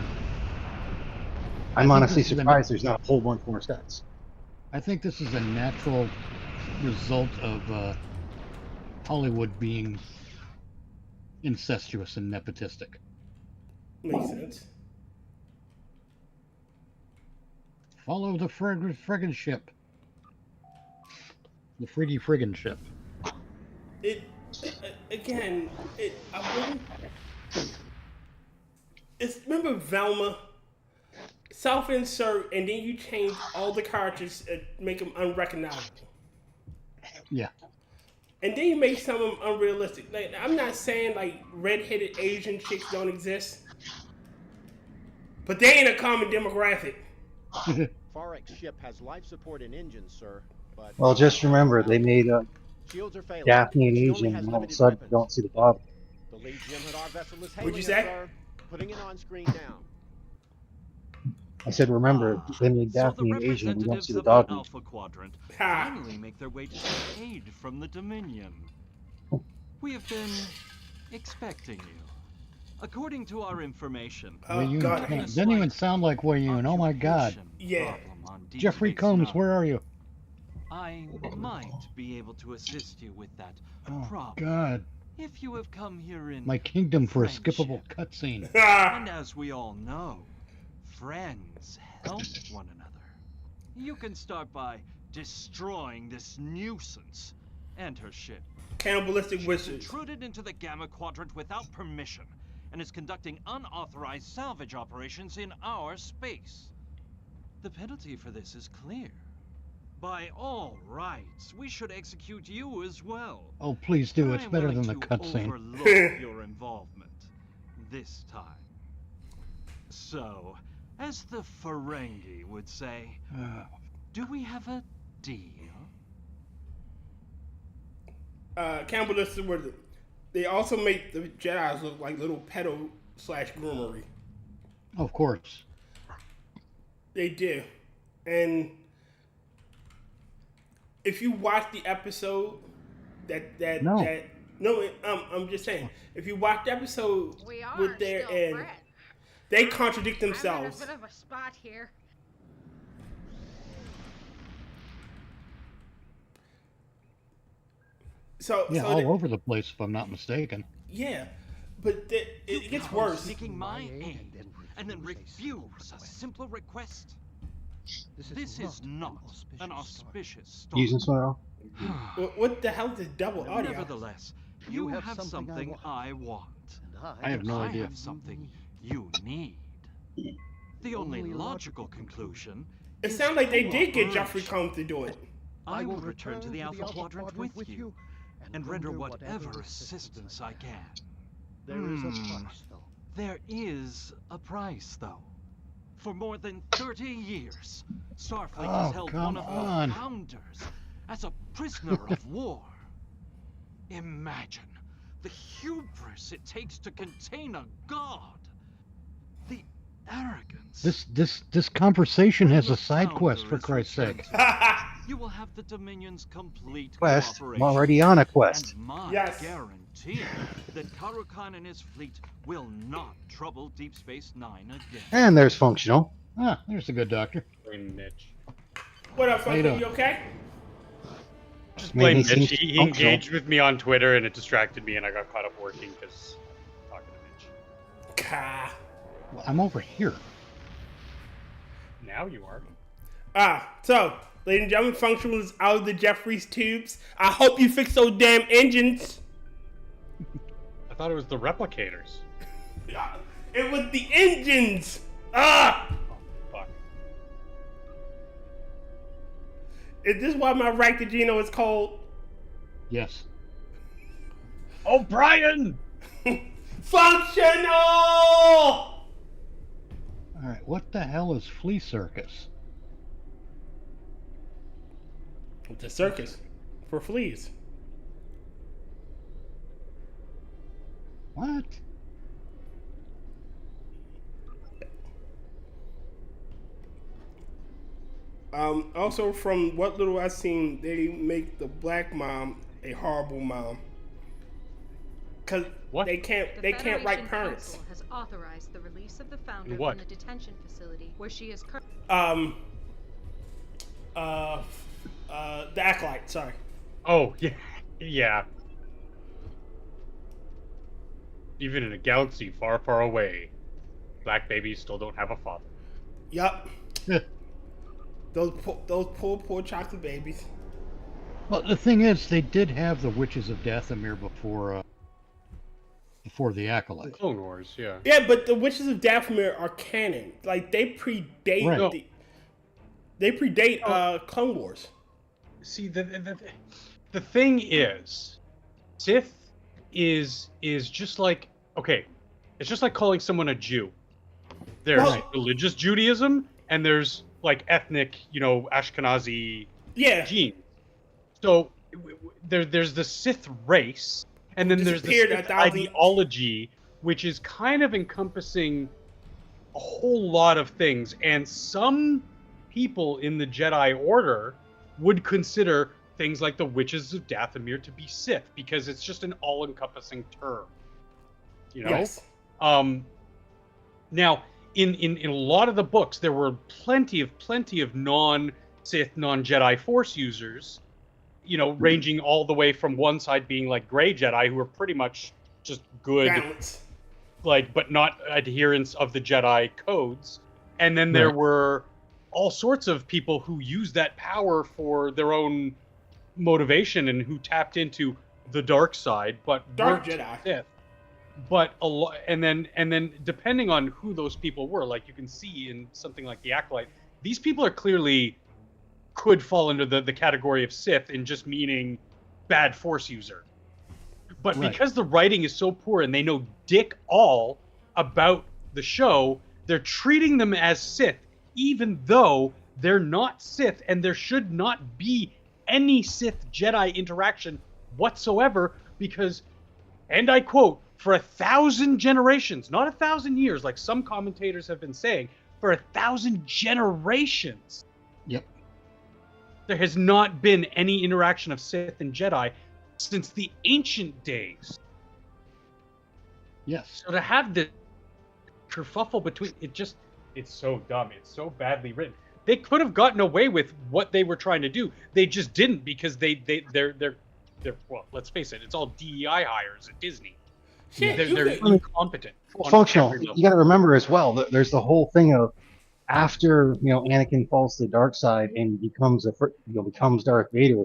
I'm honestly surprised there's not a whole bunch more sets. I think this is a natural result of Hollywood being incestuous and nepotistic. Makes sense. Follow the friggin' ship. The friggin' ship. It again. I wouldn't. Remember Velma? Self-insert, and then you change all the characters and make them unrecognizable. Yeah. And then you make some of them unrealistic. Like, I'm not saying like red-headed Asian chicks don't exist, but they ain't a common demographic. Farek's ship has life support and engines, sir, but Well, just remember, they made shields are failing. Daphne an She only Asian, has and all of a limited sudden weapons. you don't see the bottom. The lead Jem'Hadar vessel is What'd you hailing us, say? sir. Putting it on screen now. I said, remember, they made So the Daphne an Asian, we don't see representatives the of dog. the Alpha Quadrant Ha. finally make their way to seek aid from the Dominion. We have been expecting you. According to our information, Oh Wayun God, didn't even sound like Wayun. Oh my God. occupation Yeah. problem on Deep Jeffrey Space Combs, Nine. where are you? I might be able to assist you with that Oh problem. God. If you have come here in My kingdom for a skippable friendship. cutscene. And as we all know, friends help one another. You can start by destroying this nuisance and her ship. cannibalistic She's witches. intruded into the Gamma Quadrant without permission and is conducting unauthorized salvage operations in our space. The penalty for this is clear. By all rights, we should execute you as well. Oh, please do. It's I'm better willing than the to cutscene. overlook your involvement this time. So, as the Ferengi would say, do we have a deal? Cannibalistic witches. They also make the Jedi's look like little pedo/groomery. Of course. They do, and if you watch the episode, I'm just saying, if you watch the episode We are with their still and friends. they contradict I'm in themselves. a bit of a spot here. So Yeah, so all they- over the place, if I'm not mistaken. yeah, but it gets Come worse. Seeking my aid, and then refuse a simple request. This is not an auspicious start. Using soil. What the hell is double audio? Nevertheless, you have something I want. I have no I idea. have something you need. The only logical conclusion It is sounds like they did get Jeffrey cooperation. Combs to do it. I will return to the Alpha Quadrant with you and render whatever assistance I can. There is a price, though. There is a price, though. For more than 30 years, Starfleet Oh, has held come one of on. the founders as a prisoner of war. Imagine the hubris it takes to contain a god. The arrogance. This conversation has The a side quest, for founder is Christ's sake. returned. You will have the Dominion's complete Quest. I'm cooperation. already on a quest. And my Yes. guarantee that Karukan and his fleet will not trouble Deep Space Nine again. And there's functional. Ah, there's a good doctor. Blame Mitch. What up, How you Funky? You doing? okay? Just I mean, blame he Mitch. seems He functional. engaged with me on Twitter and it distracted me and I got caught up working because talking to Mitch. Ka. Well, I'm over here. Now you are. So, ladies and gentlemen, Functional is out of the Jeffries tubes. I hope you fix those damn engines. I thought it was the replicators. It was the engines. Ah! Oh, fuck. Is this why my Raktajino is called Yes. O'Brien! functional? All right. What the hell is flea circus? It's a circus for fleas. What? Also, from what little I've seen, they make the black mom a horrible mom. Cause What? they can't write Federation parents. Council has authorized the release of the founder What? from the detention facility where she is currently. The acolyte. Sorry. Oh, yeah. Yeah. Even in a galaxy far, far away, black babies still don't have a father. Yup. Those poor chocolate babies. Well, the thing is, they did have the Witches of Dathomir before the Acolyte. Clone Wars, yeah. Yeah, but the Witches of Dathomir are canon. Like they predate Right. they predate Clone Wars. See, the thing is, Sith is just like, okay, it's just like calling someone a Jew. There's Well- religious Judaism, and there's like ethnic, Ashkenazi Yeah. genes. So there's the Sith race, and then there's the Disappeared Sith 1,000 ideology, which is kind of encompassing a whole lot of things. And some people in the Jedi Order would consider things like the Witches of Dathomir to be Sith, because it's just an all-encompassing term. Yes. Now, in a lot of the books, there were plenty of non-Sith, non-Jedi Force users, ranging all the way from one side being like gray Jedi, who were pretty much just good, Balance. but not adherents of the Jedi codes. And then there were all sorts of people who used that power for their own motivation and who tapped into the dark side, but Dark weren't Jedi. Sith. But a lot, and then depending on who those people were, like you can see in something like the Acolyte, these people are clearly could fall into the category of Sith in just meaning bad Force user. But Right. because the writing is so poor and they know dick all about the show, they're treating them as Sith, even though they're not Sith, and there should not be any Sith Jedi interaction whatsoever, because, and I quote, for 1,000 generations, not 1,000 years, like some commentators have been saying, for 1,000 generations, Yep. there has not been any interaction of Sith and Jedi since the ancient days. Yes. So to have this kerfuffle between it's so dumb. It's so badly written. They could have gotten away with what they were trying to do. They just didn't, because they're well, let's face it, it's all DEI hires at Disney. Shit, They're incompetent. on Functional. every level. You got to remember as well that there's the whole thing of after Anakin falls to the dark side and becomes becomes Darth Vader.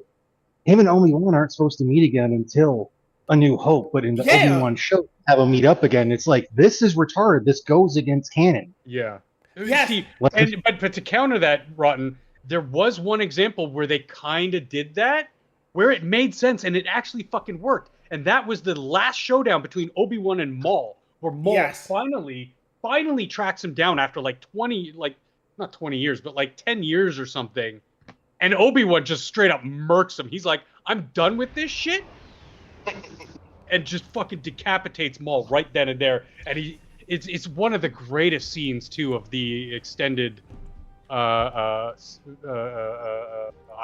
Him and Obi-Wan aren't supposed to meet again until A New Hope, but in the Yeah. Obi-Wan show, have them meet up again. It's like, this is retarded. This goes against canon. Yeah. Yes. See, but to counter that, Rotten, there was one example where they kind of did that, where it made sense and it actually fucking worked. And that was the last showdown between Obi-Wan and Maul, where Maul Yes. finally tracks him down after like 20, not 20 years, but like 10 years or something. And Obi-Wan just straight up murks him. He's like, I'm done with this shit. And just fucking decapitates Maul right then and there. And it's one of the greatest scenes too of the extended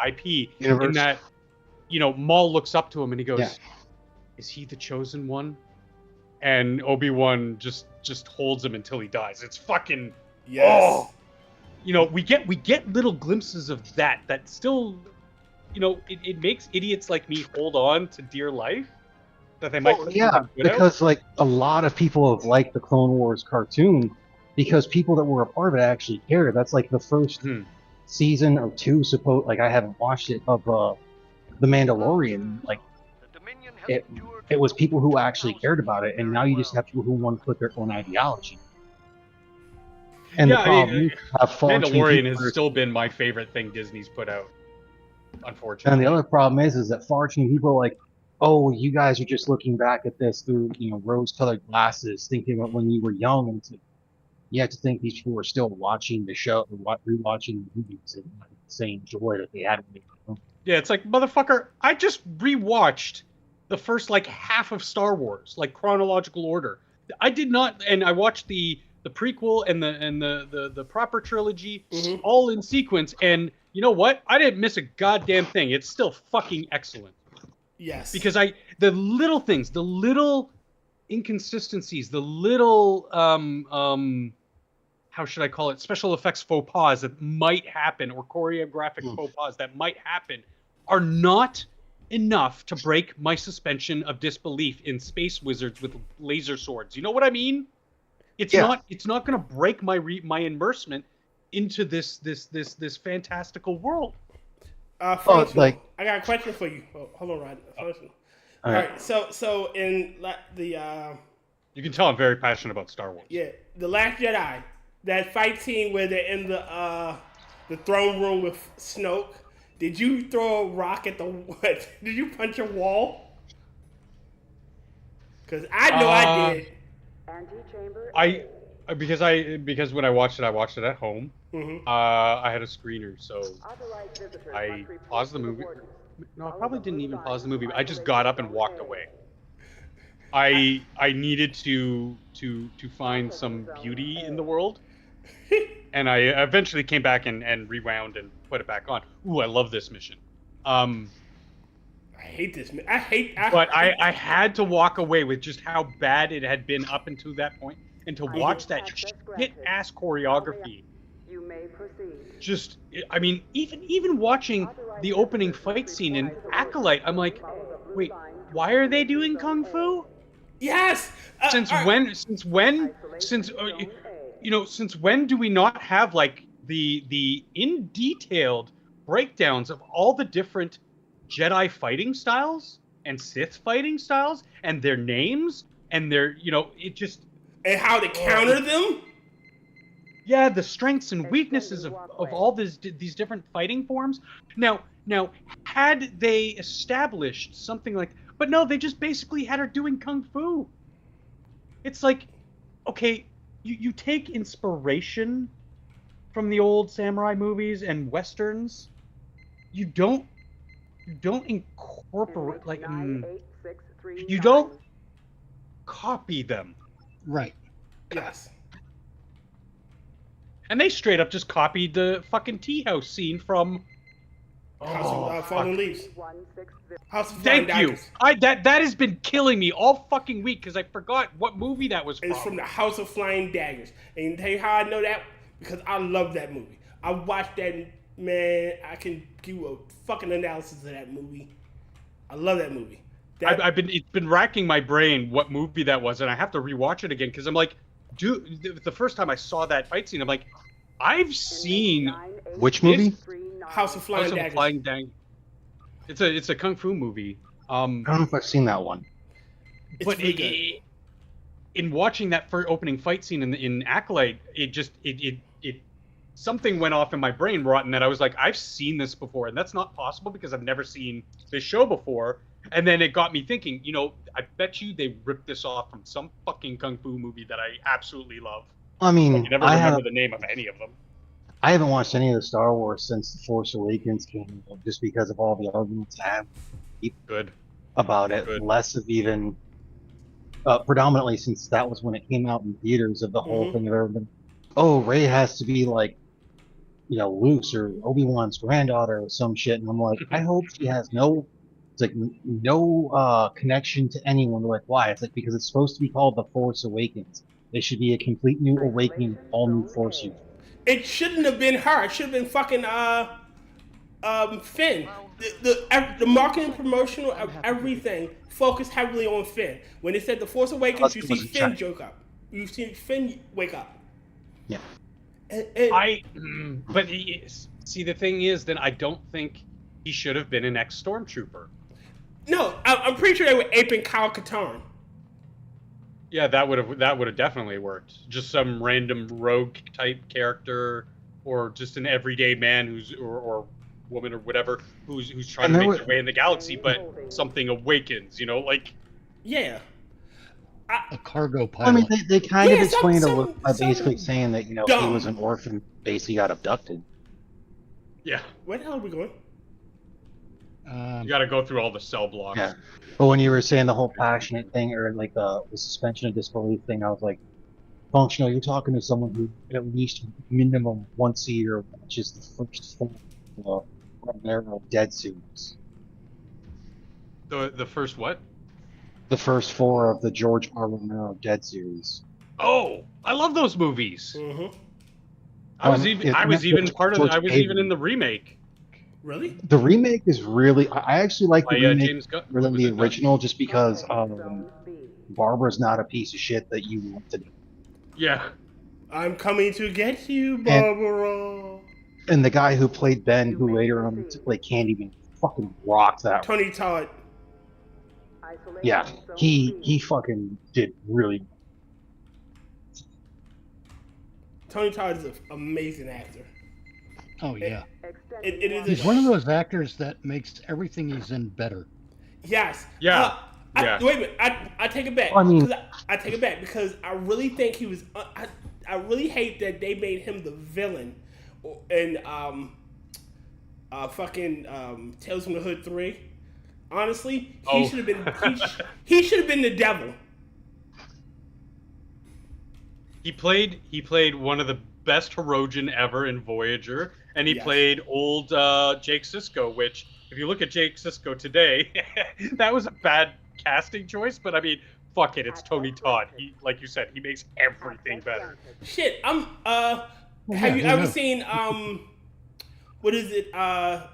IP Universe. in that, Maul looks up to him and he goes, Yeah. "Is he the chosen one?" And Obi-Wan just holds him until he dies. It's fucking Yes. we get little glimpses of that still, it makes idiots like me hold on to dear life that they might. Well, yeah, because like a lot of people have liked the Clone Wars cartoon because people that were a part of it actually cared. That's like the first season or two. I haven't watched it of the Mandalorian. Like it was people who actually cared about it, and now you just have people who want to put their own ideology. And the problem is, Mandalorian has still been my favorite thing Disney's put out. unfortunately. And the other problem is that far too many people are like, oh, you guys are just looking back at this through, rose-colored glasses, thinking about when you were young. And you have to think these people were still watching the show, or rewatching the movies, and not the same joy that they had when they were young. Yeah, it's like, motherfucker, I just rewatched the first like half of Star Wars, like chronological order. I did not, and I watched the prequel and the proper trilogy all in sequence, and you know what? I didn't miss a goddamn thing. It's still fucking excellent. Yes. Because the little things, the little inconsistencies, the little how should I call it? Special effects faux pas that might happen, or choreographic faux pas that might happen, are not enough to break my suspension of disbelief in space wizards with laser swords. You know what I mean? It's not going to break my immersement into this fantastical world. I got a question for you. Hold on, Rod. All right. So in the you can tell I'm very passionate about Star Wars. Yeah, The Last Jedi, that fight scene where they're in the throne room with Snoke. Did you throw a rock at the what? Did you punch a wall? Because I know I did. Because when I watched it at home. I had a screener, so I paused the movie. No, I probably didn't even pause the movie. I just got up and walked away. I needed to find some beauty in the world, and I eventually came back and rewound and put it back on. Ooh, I love this mission. I hate this. I had to walk away with just how bad it had been up until that point, and to watch that shit-ass choreography. You may proceed. Just, I mean, even watching the opening fight scene in Acolyte, I'm like, wait, why are they doing kung fu? Yes. Since when do we not have like the in detailed breakdowns of all the different Jedi fighting styles and Sith fighting styles and their names and their, it just, and how to counter them? Yeah, the strengths and weaknesses of all these different fighting forms. Now, had they established something like... But no, they just basically had her doing kung fu. It's like, okay, you take inspiration from the old samurai movies and westerns. You don't incorporate, like... you don't copy them. Right. Yes. And they straight up just copied the fucking tea house scene from House of Fallen Leaves. House of Thank Flying you. Daggers. That has been killing me all fucking week because I forgot what movie that was from. It's from the House of Flying Daggers. And tell you how I know that? Because I love that movie. I watched that, man. I can give you a fucking analysis of that movie. I love that movie. It's been racking my brain what movie that was, and I have to rewatch it again because I'm like, dude, the first time I saw that fight scene, I'm like, I've seen which movie? House of Flying Daggers. It's a kung fu movie. I don't know if I've seen that one. But in watching that opening fight scene in Acolyte, it something went off in my brain, Rotten, that I was like, I've seen this before, and that's not possible because I've never seen this show before. And then it got me thinking, I bet you they ripped this off from some fucking kung fu movie that I absolutely love. I mean, I never remember the name of any of them. I haven't watched any of the Star Wars since The Force Awakens came out, just because of all the arguments I have about it. Less of even, predominantly since that was when it came out in theaters, of the whole thing of everything. Oh, Rey has to be like, Luke's or Obi-Wan's granddaughter or some shit. And I'm like, I hope she has no connection to anyone. They're like, why? It's like, because it's supposed to be called The Force Awakens. It should be a complete new awakening of all new Force users. It shouldn't have been her. It should have been fucking Finn. The marketing promotional of everything focused heavily on Finn. When they said The Force Awakens, you see Finn joke up. You see Finn wake up. Yeah. But see, the thing is, then I don't think he should have been an ex-stormtrooper. No, I'm pretty sure they were aping Kyle Katarn. Yeah, that would have definitely worked. Just some random rogue type character, or just an everyday man who's or woman or whatever who's trying And to there make were- their way in the galaxy, but something awakens. You know, like Yeah. A cargo I mean, pilot. they kind Yeah, of explained a little by some basically saying that, he dumb. was an orphan, basically got abducted. yeah, Where the hell are we going? you got to go through all the cell blocks. Yeah. But when you were saying the whole passionate thing, or like the suspension of disbelief thing, I was like, functional, you're talking to someone who at least minimum once a year watches the first form of Romero Dead series. The first what? The first 4 of the George R. Romero Dead series. Oh, I love those movies. Mm-hmm. I was even in the remake. Really? The remake is really, I actually like the By remake James Gunn. more than Was the it original, just because Barbara's not a piece of shit that you want to do. Yeah. I'm coming to get you, Barbara. And the guy who played Ben, who later on to play Candyman, fucking rocked that. Tony Todd. Yeah, he fucking did really. Tony Todd is an amazing actor. Oh yeah. It is. He's one of those actors that makes everything he's in better. Yes. Yeah. Yeah. Wait a minute. I take it back. I mean- 'Cause I take it back because I really think he was. I really hate that they made him the villain, in Tales from the Hood 3. Honestly, he should have been. He should have been the devil. He played one of the best Hirogen ever in Voyager, and he Yes. played old Jake Sisko, which, if you look at Jake Sisko today, that was a bad casting choice, but I mean, fuck it, it's Tony Todd. He, like you said, he makes everything better. Shit. Have you who ever knew? seen what is it?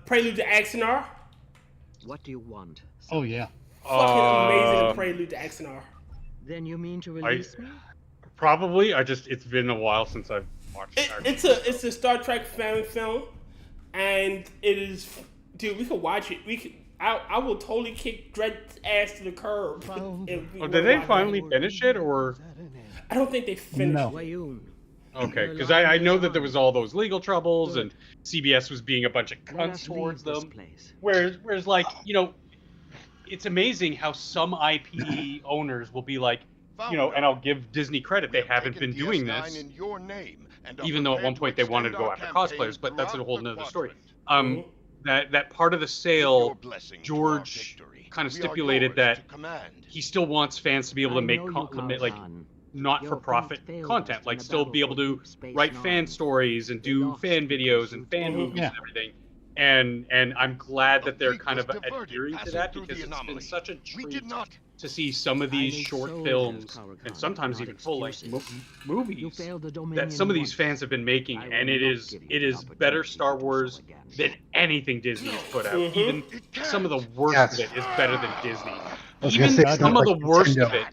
Prelude to Axanar? What do you want? Oh yeah. Fucking amazing Prelude to Axanar. Then you mean to release me? Probably, it's been a while since I've watched it. It's a Star Trek fan film, and it is, dude. We could watch it. I will totally kick Dred's ass to the curb. if we Oh, wanna did they watch finally it. finish it, or? I don't think they finished. No. it. Wayoon. Okay, because I know that there was all those legal troubles, and CBS was being a bunch of Let cunts us towards leave this them. place. Whereas like, it's amazing how some IP owners will be like, and I'll give Disney credit, they haven't been doing this, even though at one point they wanted to go after cosplayers, but that's a whole nother story. That part of the sale, George kind of stipulated that he still wants fans to be able to make not-for-profit content, like still be able to write fan stories and do fan videos and fan movies and everything. And I'm glad that they're kind of adhering to that, because it's been such a treat to see some of these short films and sometimes even full-length movies that some of these fans have been making, and it is better Star Wars than anything Disney's put out. Even some of the worst of it is better than Disney. Even some of the worst of it.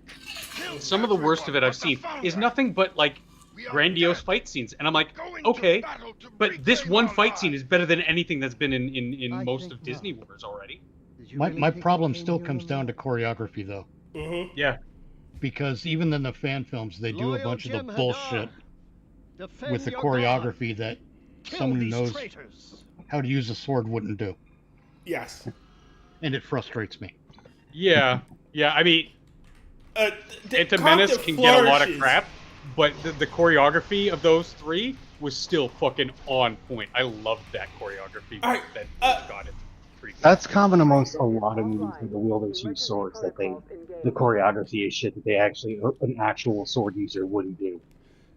Some of the worst of it I've seen is nothing but like grandiose fight scenes, and I'm like, okay, but this one fight scene is better than anything that's been in most of Disney Wars already. My problem still comes down to choreography though, Yeah, because even in the fan films they do a bunch of the bullshit with the choreography that someone who knows how to use a sword wouldn't do, Yes. and it frustrates me. yeah. I mean, Phantom Compton Menace can get a lot of flourishes. crap, but the choreography of those three was still fucking on point. I loved that choreography. All right, that got it. That's common amongst a lot of movies where the wielders use swords, that the choreography is shit that an actual sword user wouldn't do.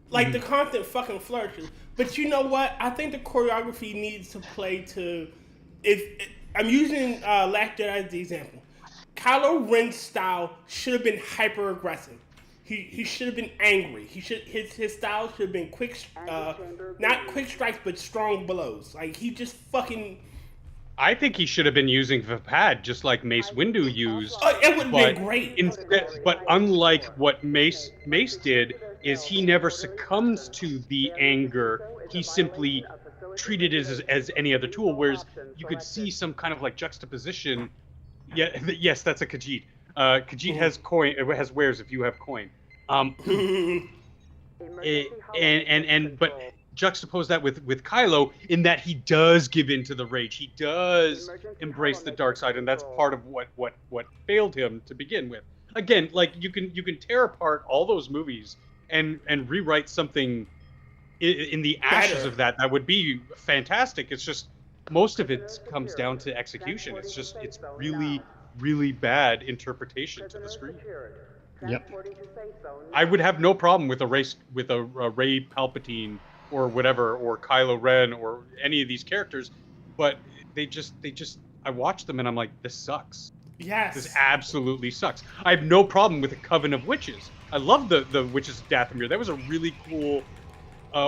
Like the content fucking flourishes, but you know what? I think the choreography needs to play to. I'm using Last Jedi as the example. Kylo Ren's style should have been hyper aggressive. He should have been angry. His style should have been quick, not quick strikes, but strong blows. Like he just fucking. I think he should have been using the pad just like Mace Windu used. It would have been great. But unlike what Mace did, is he never succumbs to the anger. He simply treated it as any other tool. Whereas you could see some kind of like juxtaposition. Yeah, yes, that's a Khajiit. Khajiit has coin. It has wares if you have coin. But juxtapose that with Kylo in that he does give in to the rage. He does embrace the dark side, and that's part of what failed him to begin with. Again, like you can tear apart all those movies and rewrite something in the ashes Better. of that would be fantastic. It's just most of it comes down to execution. It's really bad interpretation to the screen. Yep. I would have no problem with a Rey Palpatine or whatever, or Kylo Ren or any of these characters, but they just I watch them and I'm like, this sucks. Yes. This absolutely sucks. I have no problem with the Coven of Witches. I love the Witches of Dathomir. That was a really cool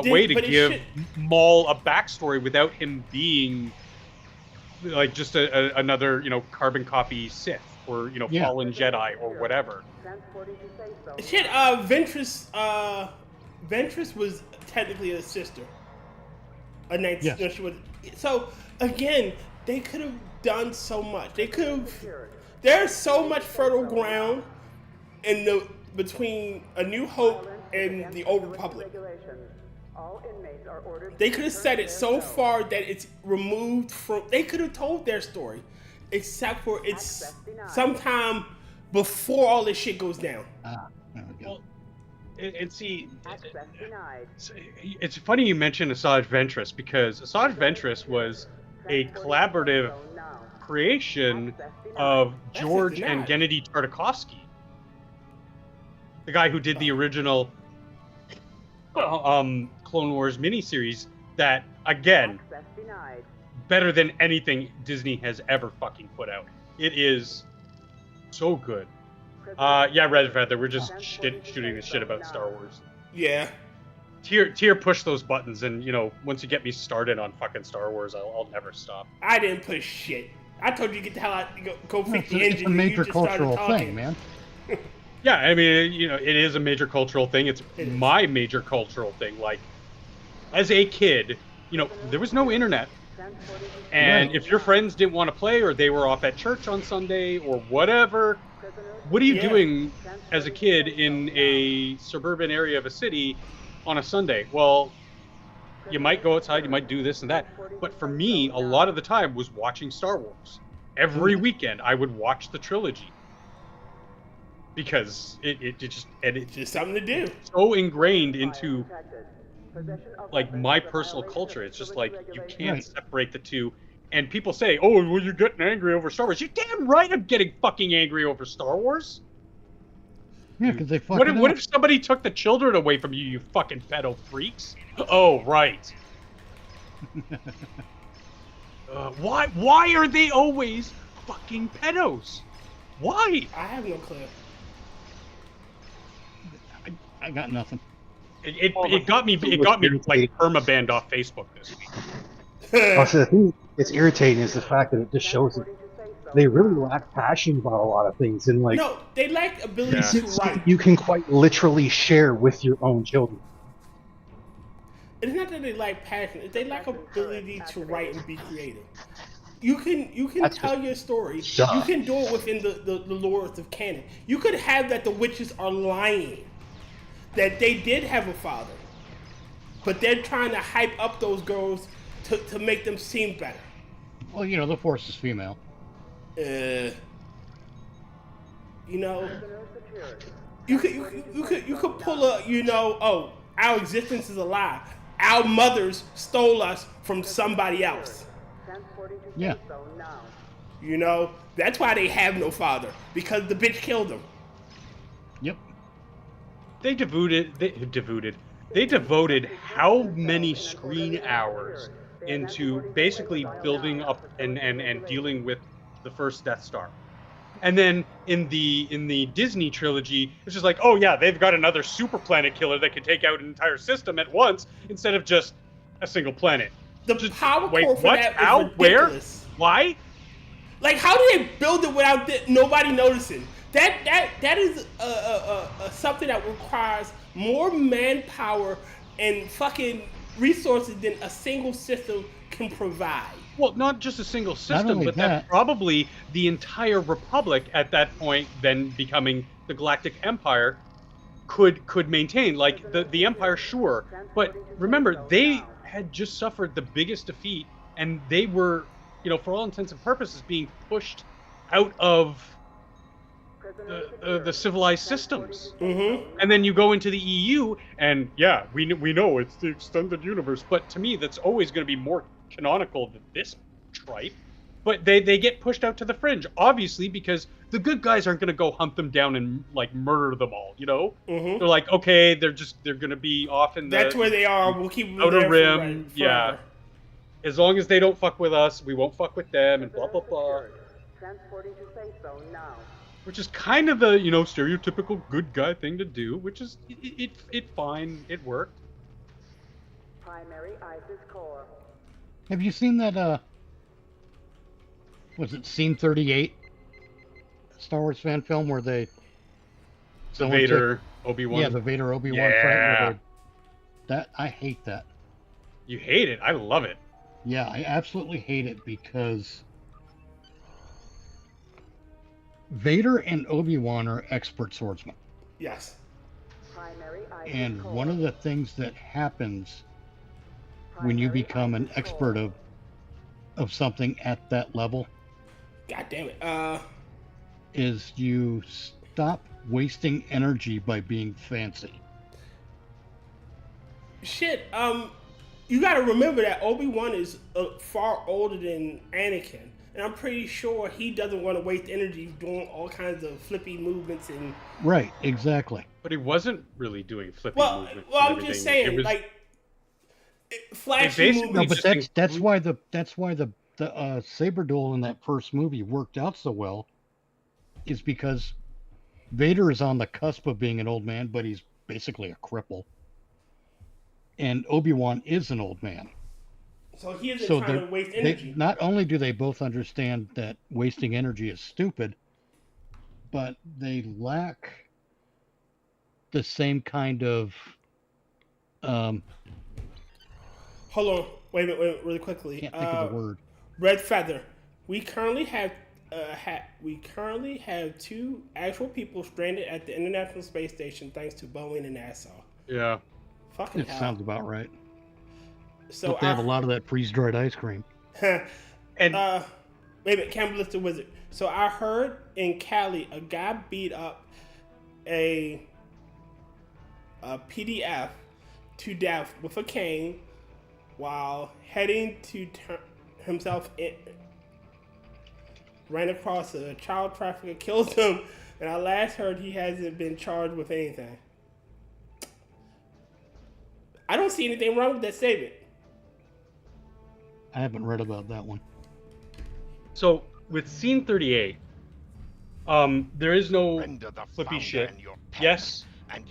way to give Maul a backstory without him being like just another, carbon copy Sith or, fallen Jedi or whatever. Shit, Ventress was technically a sister. A night. Yes. She was, so again, they could have done so much. They could have. There's so much fertile ground between A New Hope and the Old Republic. They could have set it so far that it's removed from. They could have told their story, except for it's sometime before all this shit goes down. There we go. Well, and see, it's funny you mentioned Asajj Ventress, because Asajj Ventress was a collaborative creation of George and Gennady Tartakovsky, the guy who did the original Clone Wars miniseries. That, again, better than anything Disney has ever fucking put out. It is so good. Yeah, Red Feather, we're just shooting the shit about Star Wars. Yeah. Tier push those buttons, and once you get me started on fucking Star Wars, I'll never stop. I didn't push shit. I told you to get the hell out, go fix the engine. It's a major cultural thing, man. Yeah, I mean, it is a major cultural thing. It's my major cultural thing. Like, as a kid, there was no internet. And if your friends didn't want to play, or they were off at church on Sunday or whatever, what are you doing as a kid in a suburban area of a city on a Sunday? Well, you might go outside, you might do this and that. But for me, a lot of the time was watching Star Wars. Every weekend, I would watch the trilogy. Because it's just something to do. So ingrained into like my personal culture. It's just like you can't separate the two. And people say, "Oh, well, you're getting angry over Star Wars." You're damn right, I'm getting fucking angry over Star Wars. Yeah, because they fucking. What if somebody took the children away from you, you fucking pedo freaks? Oh, right. Why are they always fucking pedos? Why? I have no clue. I got nothing. It got me like permabanned off Facebook this week. Also, the thing that's irritating is the fact that it just shows that they really lack passion about a lot of things, and like no, they lack ability to write. You can quite literally share with your own children. It's not that they lack passion; they lack ability to write and be creative. You can tell your story. Duh. You can do it within the lore of canon. You could have that the witches are lying, that they did have a father, but they're trying to hype up those girls to make them seem better. Well, the Force is female. You could pull a our existence is a lie. Our mothers stole us from somebody else. Yeah. That's why they have no father, because the bitch killed them. Yep. They devoted how many screen hours into basically building up and dealing with the first Death Star. And then in the Disney trilogy, it's just like, oh yeah, they've got another super planet killer that can take out an entire system at once instead of just a single planet. The power core for that is ridiculous. Where? Why? Like, how do they build it without nobody noticing? That is something that requires more manpower and fucking resources than a single system can provide. Well, not just a single system, but that probably the entire Republic at that point, then becoming the Galactic Empire, could maintain. Like the Empire, sure, but remember they had just suffered the biggest defeat, and they were, for all intents and purposes, being pushed out of the civilized systems. And then you go into the EU, and yeah, we know it's the extended universe, but to me that's always going to be more canonical than this tripe. But they get pushed out to the fringe, obviously, because the good guys aren't going to go hunt them down and like murder them all. They're like, okay, they're going to be off in the That's where they are. We'll keep them outer there rim. forever. As long as they don't fuck with us, we won't fuck with them, and blah blah blah. Transporting to safe zone now. Which is kind of the stereotypical good guy thing to do, which is it fine, it worked. Primary ISIS core. Have you seen that? Was it Scene 38? Star Wars fan film where they. The Vader Obi-Wan. Yeah, the Vader Obi-Wan fight. Yeah. That I hate that. You hate it? I love it. Yeah, I absolutely hate it because Vader and Obi-Wan are expert swordsmen. Yes. Primary ISIS And core. one of the things that happens when you become an expert of something at that level God damn it. is you stop wasting energy by being fancy. Shit. You got to remember that Obi-Wan is far older than Anakin, and I'm pretty sure he doesn't want to waste energy doing all kinds of flippy movements and. Right, exactly. But he wasn't really doing flippy movements. Well, I'm just saying, flashy basically- No, movements. but that's why the saber duel in that first movie worked out so well, is because Vader is on the cusp of being an old man, but he's basically a cripple, and Obi-Wan is an old man. So he isn't So trying to waste energy. not only do they both understand that wasting energy is stupid, but they lack the same kind of Hold on. Wait a minute, really quickly. can't think of the word. Red Feather. We currently have two actual people stranded at the International Space Station thanks to Boeing and NASA. Yeah. Fucking It hell. sounds about right. So But they have a lot of that freeze-dried ice cream. And wait a minute, Campbell the Wizard. So I heard in Cali a guy beat up a PDF to death with a cane while heading to turn himself in. Ran across a child trafficker, killed him, and I last heard he hasn't been charged with anything. I don't see anything wrong with that statement. I haven't read about that one. so with Scene 38, there is no flippy shit. Yes,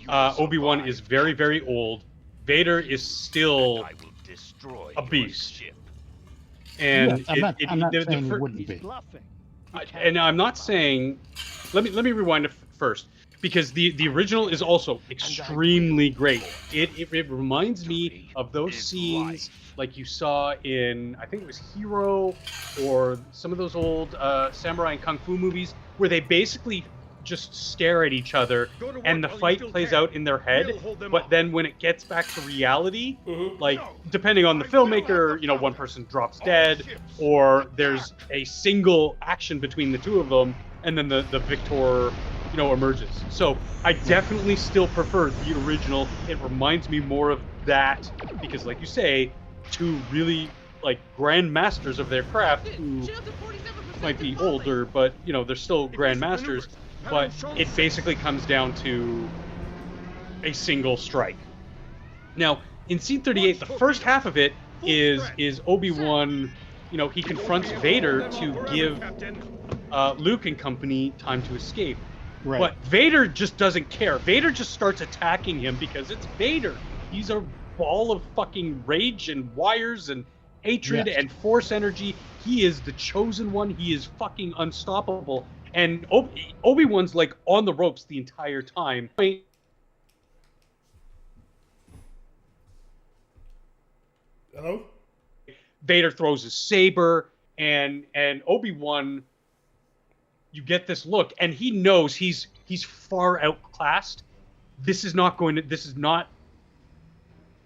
Obi-Wan is very, very old. Vader is still a beast. And Yes, I'm not saying it wouldn't be. and I'm not saying. Let me rewind it first, because the original is also extremely great. It reminds me of those scenes like you saw in, I think it was Hero or some of those old samurai and kung fu movies, where they basically just stare at each other and the fight plays out in their head, but then when it gets back to reality, like depending on the filmmaker, one person drops dead, or there's a single action between the two of them, and then the victor emerges. So I definitely still prefer the original. It reminds me more of that, because like you say, two really like grandmasters of their craft who might be older, but they're still grandmasters. But it basically comes down to a single strike. Now, in Scene 38, the first half of it is Obi-Wan, he confronts Vader to give Luke and company time to escape. Right. But Vader just doesn't care. Vader just starts attacking him because it's Vader. He's a ball of fucking rage and wires and hatred and force energy. He is the chosen one. He is fucking unstoppable. And Obi-Wan's like on the ropes the entire time. Hello? Vader throws his saber, and Obi-Wan, you get this look, and he knows he's far outclassed, this is not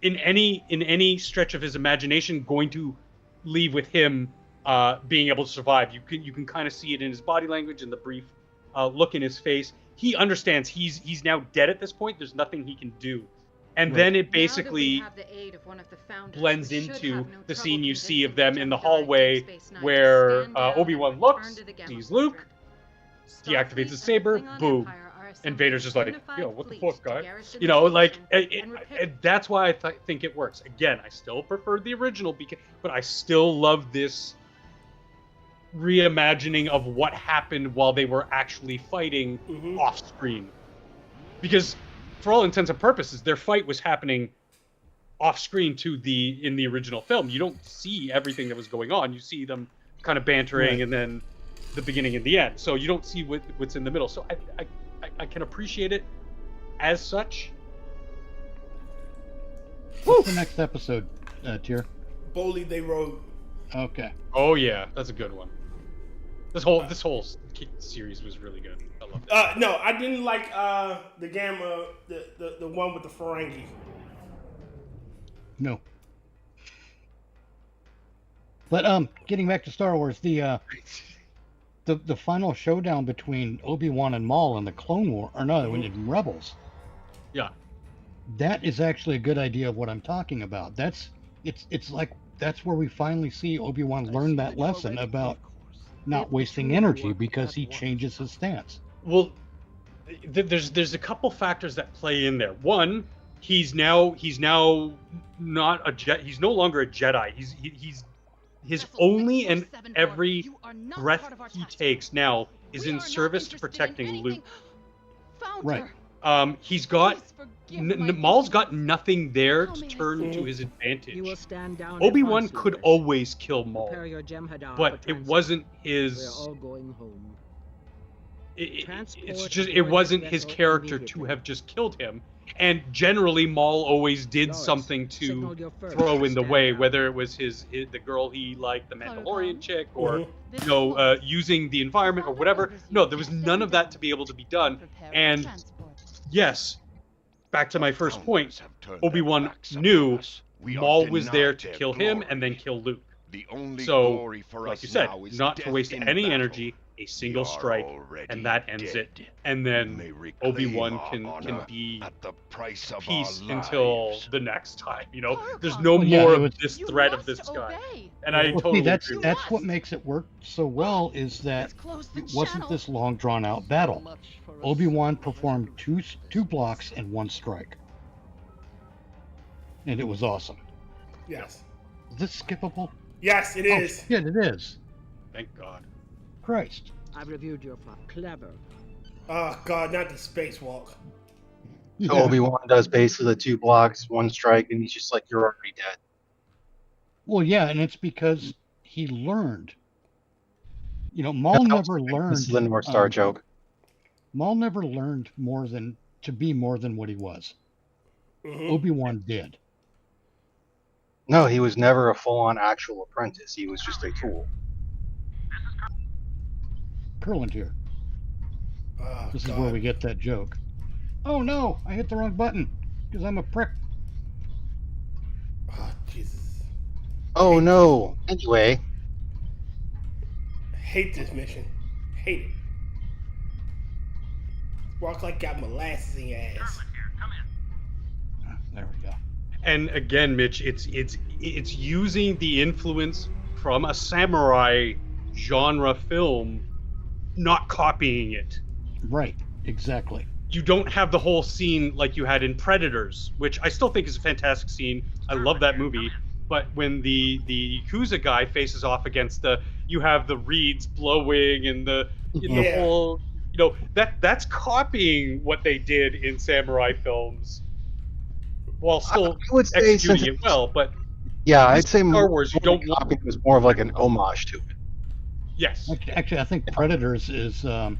in any stretch of his imagination going to leave with him being able to survive. You can kind of see it in his body language and the brief look in his face. He understands he's now dead at this point. There's nothing he can do. And then it basically blends into the scene you see of them in the hallway where Obi-Wan looks, sees Luke, he activates his saber, boom. And Vader's just like, yo, what the fuck, guy? You know, like, that's why I think it works. Again, I still prefer the original, but I still love this reimagining of what happened while they were actually fighting off screen. Because for all intents and purposes, their fight was happening off screen in the original film. You don't see everything that was going on. You see them kind of bantering and then the beginning and the end. So you don't see what's in the middle. So I can appreciate it as such. What's the next episode, Tier? Boldly They Rode. Okay. Oh yeah, that's a good one. This whole series was really good. I love it. No, I didn't like the Gamma, the one with the Ferengi. No. But getting back to Star Wars, the final showdown between Obi-Wan and Maul in the Clone War, or no, in Rebels. Yeah. That is actually a good idea of what I'm talking about. It's like that's where we finally see Obi-Wan learn that lesson about not wasting energy because he changes his stance. Well, there's a couple factors that play in there. One, he's now not a Jedi. He's no longer a Jedi. He's his only and every breath he takes now is in service to protecting Luke. Right. He's got Maul's got nothing there to turn to his advantage. Obi-Wan could always kill Maul, but it wasn't his. It wasn't his character to have just killed him. And generally, Maul always did something to throw in the way, whether it was the girl he liked, the Mandalorian chick, or using the environment or whatever. No, there was none of that to be able to be done. And yes, back to my first point, Obi-Wan knew Maul was there to kill him and then kill Luke. So, like you said, not to waste any energy, a single strike, and that ends it. And then Obi-Wan can be at peace until the next time. You know, there's no more of this threat of this guy. And I totally agree. That's what makes it work so well, is that it wasn't this long drawn out battle. Obi-Wan performed two blocks and one strike, and it was awesome. Yes. Is this skippable? Yes, it is. Yeah, it is. Thank God. Christ. I've reviewed your file. Clever. Oh God, not the spacewalk. Yeah. Obi-Wan does basically the 2 blocks, 1 strike, and he's just like, you're already dead. Well, yeah, and it's because he learned. You know, Maul never learned. This is the North Star joke. Maul never learned to be more than what he was. Obi-Wan did. No, he was never a full-on actual apprentice. He was just a tool. Curland here. Oh, This is where we get that joke. Oh no, I hit the wrong button because I'm a prick. Oh, Jesus. Oh no. Anyway. Hate this mission. Hate it. Walk like got molasses in your ass. There we go. And again, Mitch, it's using the influence from a samurai genre film, not copying it. Right, exactly. You don't have the whole scene like you had in Predators, which I still think is a fantastic scene. I love that movie. But when the Yakuza guy faces off against you have the reeds blowing and the whole, that's copying what they did in samurai films, while still executing it well. But yeah, I'd say Star Wars, you don't want it was more of like an homage to it. Yes. Actually, I think Predators is a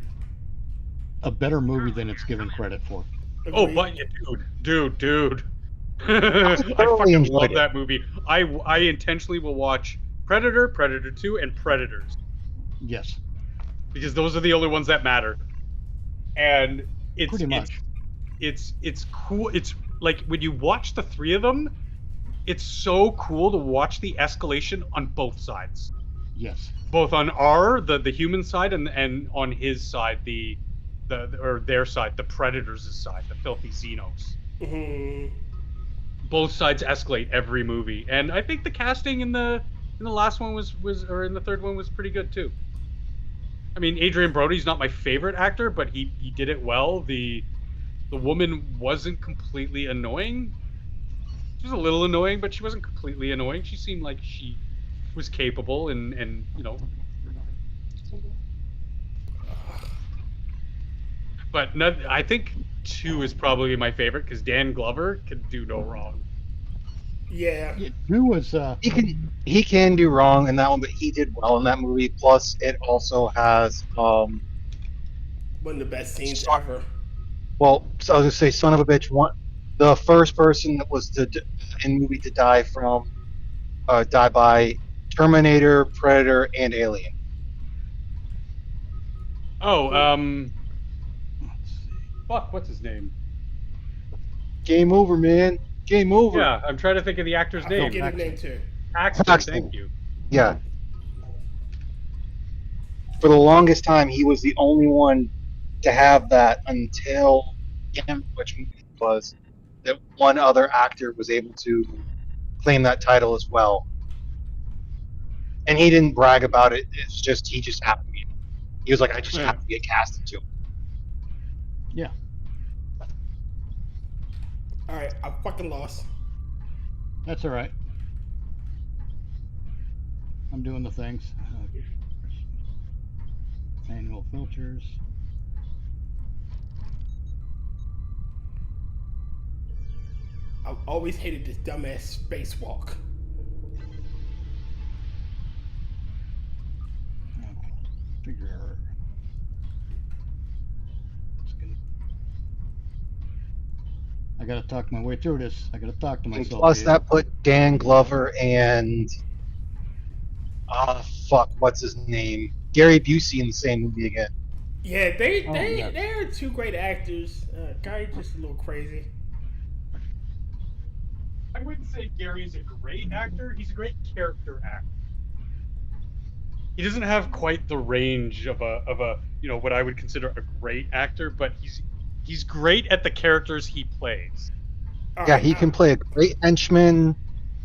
better movie than it's given credit for. Oh, but dude. I fucking love that movie. I intentionally will watch Predator, Predator 2, and Predators. Yes. Because those are the only ones that matter. And it's it's cool. It's like when you watch the three of them, it's so cool to watch the escalation on both sides. Yes. Both on the human side and on his side or their side, the predators' side, the filthy Xenos. Mhm. Both sides escalate every movie, and I think the casting in the last one was or in the third one was pretty good too. I mean, Adrian Brody's not my favorite actor, but he did it well. The woman wasn't completely annoying. She was a little annoying, but she wasn't completely annoying. She seemed like she was capable and you know. But I think 2 is probably my favorite because Dan Glover could do no wrong. Yeah. Yeah, who was He can do wrong in that one, but he did well in that movie. Plus, it also has One of the best scenes Son- ever. well, so I was gonna say, son of a bitch. The first person that was in movie to die by Terminator, Predator, and Alien. Oh, let's see. fuck, what's his name? Game over, man. Game over. Yeah, I'm trying to think of the actor's I name. forget his name too. Paxton, Paxton. thank you. Yeah. For the longest time, he was the only one to have that until which movie it was that one other actor was able to claim that title as well. And he didn't brag about it. It's just he just happened to be. He was like, I just Yeah. happened to get cast into it. Yeah. All right, I fucking lost. That's all right. I'm doing the things. Manual filters. I've always hated this dumbass spacewalk. Okay. Figure. I gotta talk my way through this. I gotta talk to And myself. plus, here. that put Dan Glover and fuck, what's his name? Gary Busey in the same movie again. Yeah, yes. they're two great actors. Guy's just a little crazy. I wouldn't say Gary's a great actor. He's a great character actor. He doesn't have quite the range of a you know what I would consider a great actor, but he's great at the characters he plays. All Yeah, right, he can play a great henchman,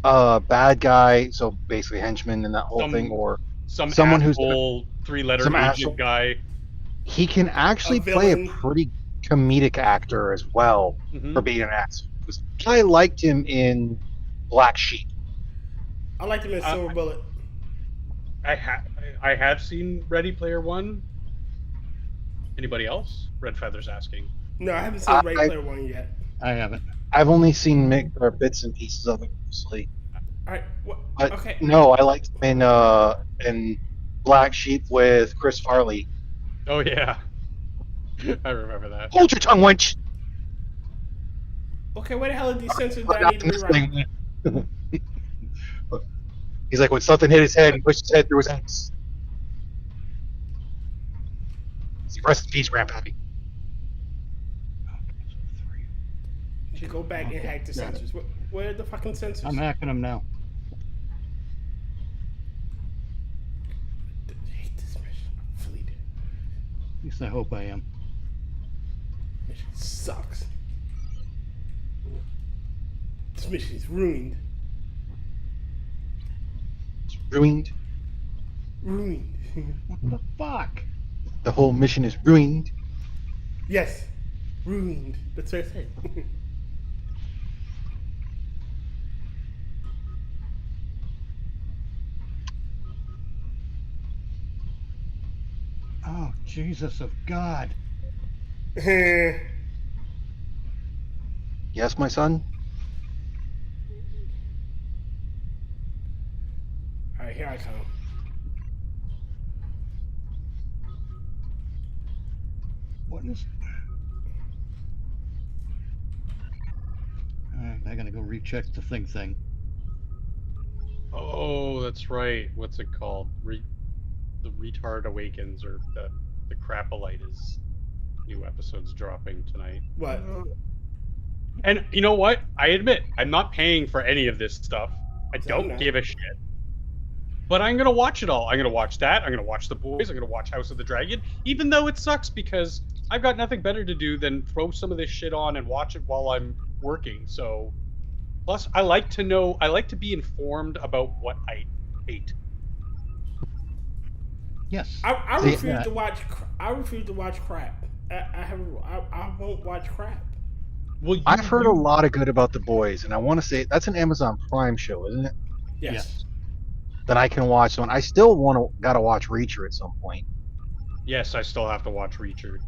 bad guy, so basically henchman in that whole thing, or someone who's asshole three-letter some agent asshole. guy. He can actually A play a villain. pretty comedic actor as well Mhm. for being an asshole. I liked him in Black Sheep. I liked him in Silver Bullet. I have seen Ready Player One. Anybody else? Red Feather's asking. No, I haven't seen Ready Player One yet. I haven't. I've only seen bits and pieces of it mostly. All right, But okay. no, I liked him in Black Sheep with Chris Farley. Oh yeah, I remember that. Hold your tongue, wench! Okay, where the hell are these censors that I need to rewrite? He's like, when something hit his head, he pushed his head through his ass. Rest in peace, Grandpappy. You should go back and hack the Got it. sensors. Where are the fucking sensors? I'm hacking them now. I hate this mission. Fleet. At least I hope I am. Mission sucks. This mission is ruined. It's ruined. Ruined. What the fuck? The whole mission is ruined. Yes. Ruined. That's what I said. Oh, Jesus of God. Yes, my son? Alright, here I come. What is... Alright, I gotta go recheck the thing. Oh, that's right. What's it called? The retard awakens, or the crapolite is new episodes dropping tonight. What? And you know what? I admit, I'm not paying for any of this stuff. I So don't not. give a shit. But I'm gonna watch it all. I'm gonna watch that. I'm gonna watch The Boys. I'm gonna watch House of the Dragon. Even though it sucks because I've got nothing better to do than throw some of this shit on and watch it while I'm working. So, plus, I like to know. I like to be informed about what I hate. Yes. I See, refuse yeah. to watch. I refuse to watch crap. I won't watch crap. Well, I've heard a lot of good about The Boys, and I want to say that's an Amazon Prime show, isn't it? Yes. Then I can watch one. I still gotta watch Reacher at some point. Yes, I still have to watch Reacher.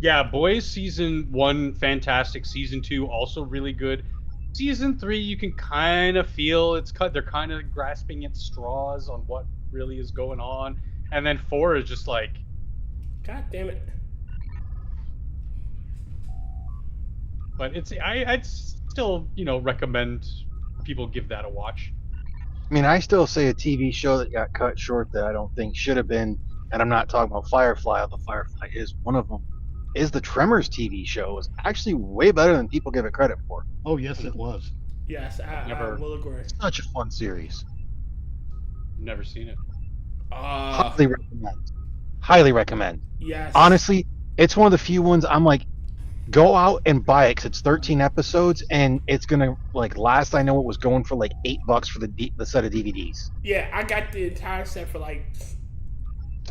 Yeah, Boys season 1 fantastic. Season 2 also really good. Season 3 you can kind of feel they're kind of grasping at straws on what really is going on, and then 4 is just like, God damn it. but I'd still recommend people give that a watch. I mean, I still say a TV show that got cut short that I don't think should have been, and I'm not talking about Firefly, although Firefly is one of them, is the Tremors TV show. Is actually way better than people give it credit for. Oh, yes, it was. Yes, I Never- will agree. Such a fun series. Never seen it. Highly recommend. Highly recommend. Yes. Honestly, it's one of the few ones I'm like, go out and buy it because it's 13 episodes and it's gonna last I know it was going for like $8 for the set of DVDs. Yeah, I got the entire set for like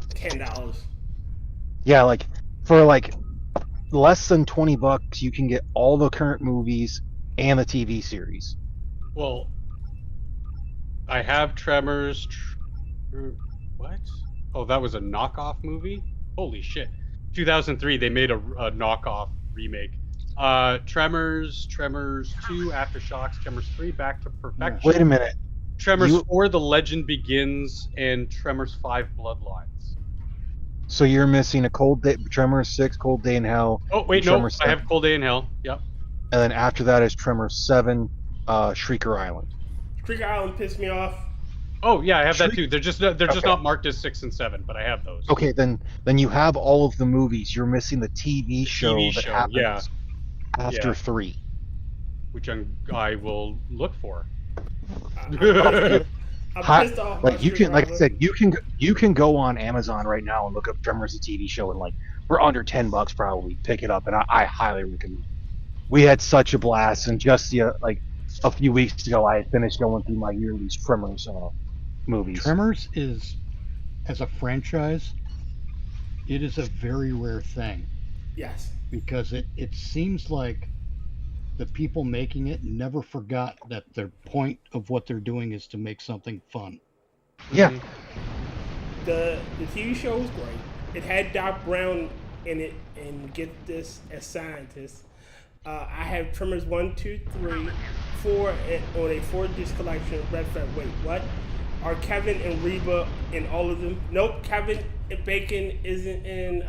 $10. Yeah, for less than $20 you can get all the current movies and the TV series. Well, I have Tremors. What? Oh, that was a knockoff movie? Holy shit. 2003, they made a knockoff remake. Tremors 2, Aftershocks, Tremors 3, Back to Perfection. Wait a minute. Tremors 4, The Legend Begins, and Tremors 5, Bloodlines. So you're missing a Cold Day, Tremors 6, Cold Day in Hell. Oh, wait, no, Tremors I 7. have Cold Day in Hell. Yep. And then after that is Tremors 7, Shrieker Island. Shrieker Island pissed me off. Oh, yeah, I have that too. They're just not marked as 6 and 7, but I have those. Okay, then you have all of the movies. You're missing the TV show that happens after 3. Which I will look for. I'm pissed off. Like you can, like I said, you can go on Amazon right now and look up Tremors the TV show and for under $10 probably pick it up, and I highly recommend it. We had such a blast, and just a few weeks ago I had finished going through my yearly Tremors movies. Tremors is, as a franchise, it is a very rare thing. Yes. Because it seems like the people making it never forgot that their point of what they're doing is to make something fun. Yeah. The TV show was great. It had Doc Brown in it, and get this, as scientists. I have Tremors 1, 2, 3, 4 on a 4-disc collection. Red Flag. Wait, what? Are Kevin and Reba in all of them? Nope. Kevin Bacon isn't in.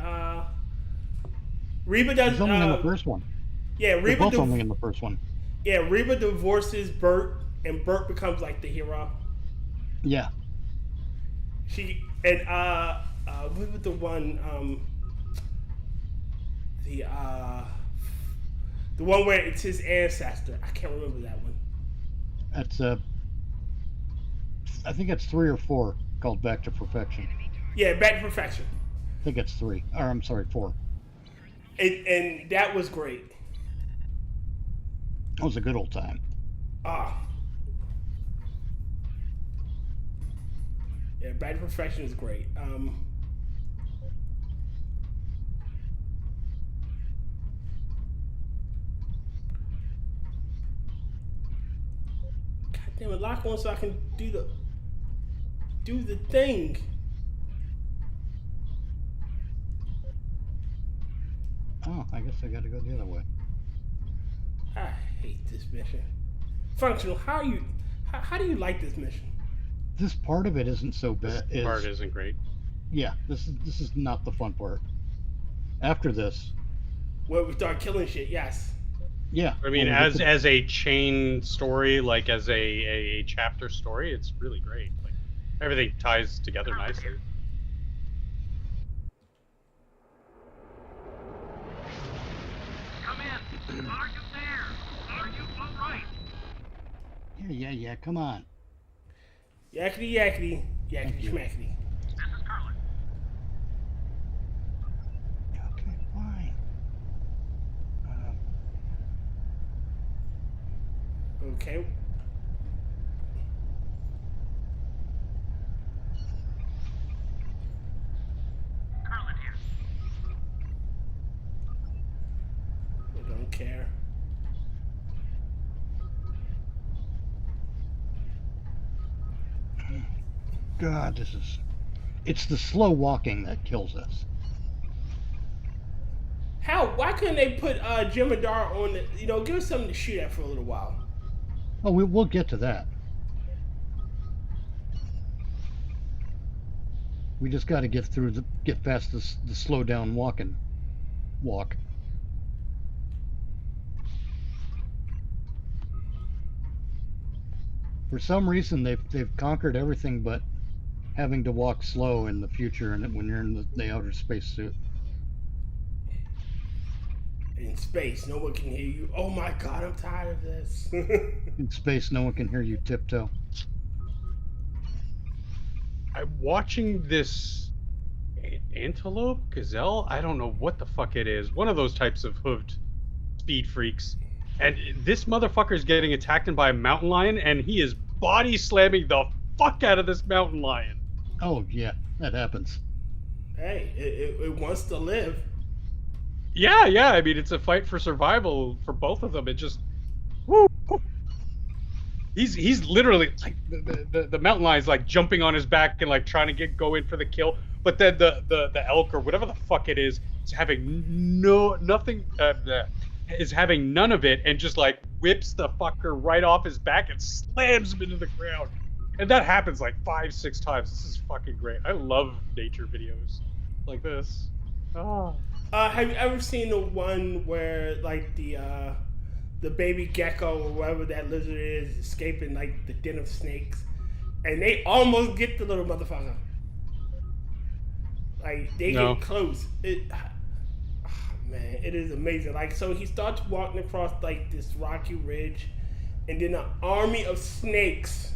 Reba does. He's only in the first one. Yeah, They're Reba. both only in the first one. Yeah, Reba divorces Bert, and Bert becomes like the hero. Yeah. She and what was the one the one where it's his ancestor. I can't remember that one. That's I think it's 3 or 4 called Back to Perfection. Yeah, Back to Perfection. I think it's 3. Or I'm sorry, 4. And that was great. That was a good old time. Yeah, Back to Perfection is great. God damn it, lock on so I can do the thing. Oh, I guess I gotta go the other way. I hate this mission. Functional, how do you like this mission? This part of it isn't so bad. This part isn't great. Yeah, this is not the fun part. After this, Where we start killing shit, yes. yeah. I mean, when we get as a chain story, like as a chapter story, it's really great. Like everything ties together nicely. Are you there? Are you all right? Yeah. Come on. Yakety yakety, Thank yakety you. schmackety. This is Curlin. Okay, fine. Okay. Curlin here. I don't care. God, this is. It's the slow walking that kills us. How? Why couldn't they put Jemadar on the? Give us something to shoot at for a little while. Oh, we'll get to that. We just got to get past the slow down walk. For some reason, they've conquered everything but having to walk slow in the future, and when you're in the outer space suit. In space, no one can hear you. Oh my God, I'm tired of this. In space, no one can hear you tiptoe. I'm watching this antelope, gazelle. I don't know what the fuck it is. One of those types of hooved speed freaks. And this motherfucker's getting attacked by a mountain lion, and he is body slamming the fuck out of this mountain lion. Oh yeah, that happens. Hey, it wants to live. Yeah. I mean, it's a fight for survival for both of them. It just, woo. He's literally like the mountain lion's like jumping on his back and like trying to go in for the kill, but then the elk or whatever the fuck it is having is having none of it and just like whips the fucker right off his back and slams him into the ground. And that happens like 5-6 times. This is fucking great. I love nature videos like this. Oh. Have you ever seen the one where like the baby gecko or whatever that lizard is escaping like the den of snakes, and they almost get the little motherfucker? Like they get close. Man, it is amazing. Like, so he starts walking across like this rocky ridge, and then an army of snakes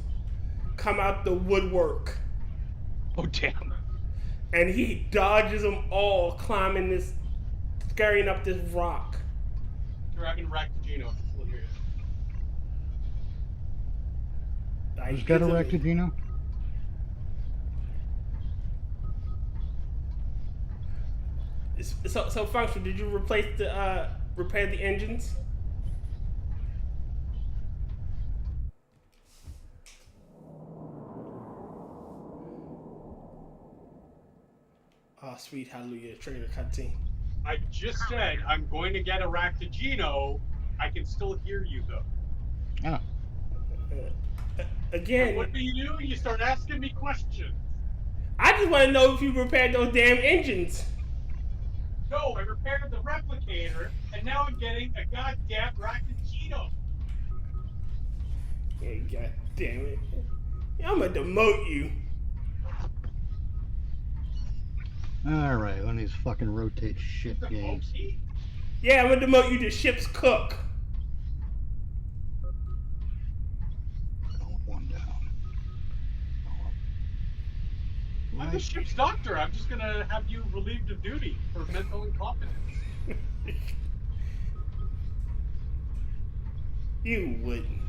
come out the woodwork. Oh damn! And he dodges them all, scurrying up this rock. Dragon Raktajino. Who's got a Raktajino? So Function, did you replace repair the engines? Oh, sweet hallelujah, trailer cutscene. I just said I'm going to get a Raktajino. I can still hear you though. Oh. Again. And what do? You start asking me questions. I just want to know if you repaired those damn engines. No, I repaired the replicator, and now I'm getting a goddamn Raktajino. Yeah, god damn it. I'm gonna demote you. Alright, one of these fucking rotate shit games. Yeah, I'm gonna demote you to ship's cook. One down. I'm the ship's doctor. I'm just gonna have you relieved of duty for mental incompetence. You wouldn't.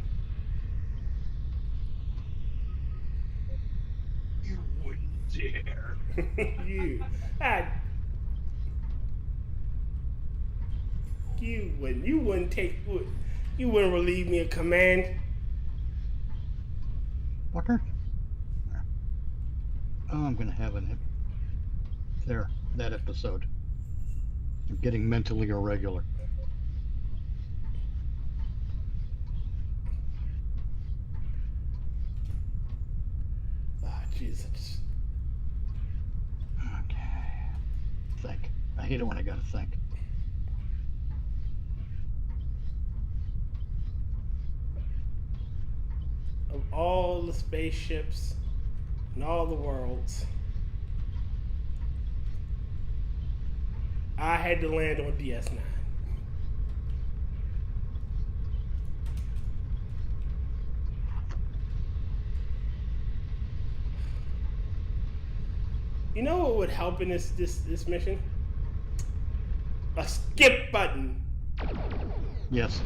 You wouldn't dare. You wouldn't. You wouldn't relieve me of command. Fucker. Oh, I'm gonna have that episode. I'm getting mentally irregular. Ah, Jesus. Okay. Think. I hate it when I gotta think. Of all the spaceships in all the worlds, I had to land on DS9. You know what would help in this mission? A skip button. Yes.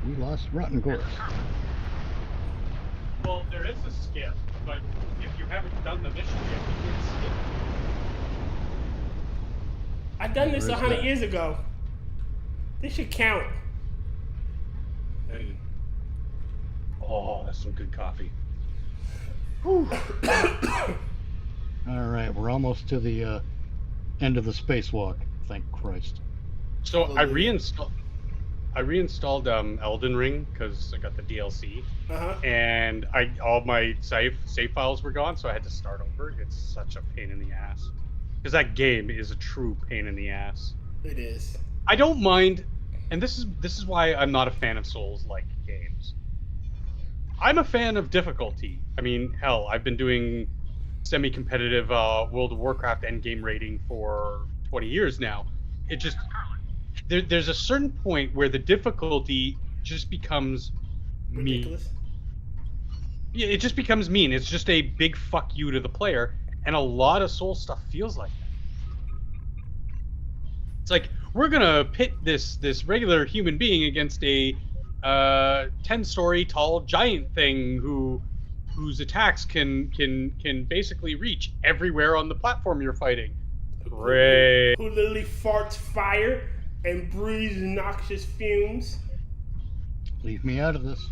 We lost rotten course. Well, there is a skip, but if you haven't done the mission yet, you can skip. I've done this Where is 100 that? years ago. This should count. Oh, that's some good coffee. All right, we're almost to the end of the spacewalk. Thank Christ. So I reinstalled Elden Ring because I got the DLC, and all my save files were gone, so I had to start over. It's such a pain in the ass because that game is a true pain in the ass. It is. I don't mind, and this is why I'm not a fan of Souls-like games. I'm a fan of difficulty. I mean, hell, I've been doing semi-competitive World of Warcraft endgame rating for 20 years now. It just there's a certain point where the difficulty just becomes Ridiculous. mean. Yeah, it just becomes mean. It's just a big fuck you to the player, and a lot of Soul stuff feels like that. It's like we're gonna pit this regular human being against a 10-story tall giant thing whose attacks can basically reach everywhere on the platform you're fighting. Great. Who literally farts fire and breathes noxious fumes. Leave me out of this.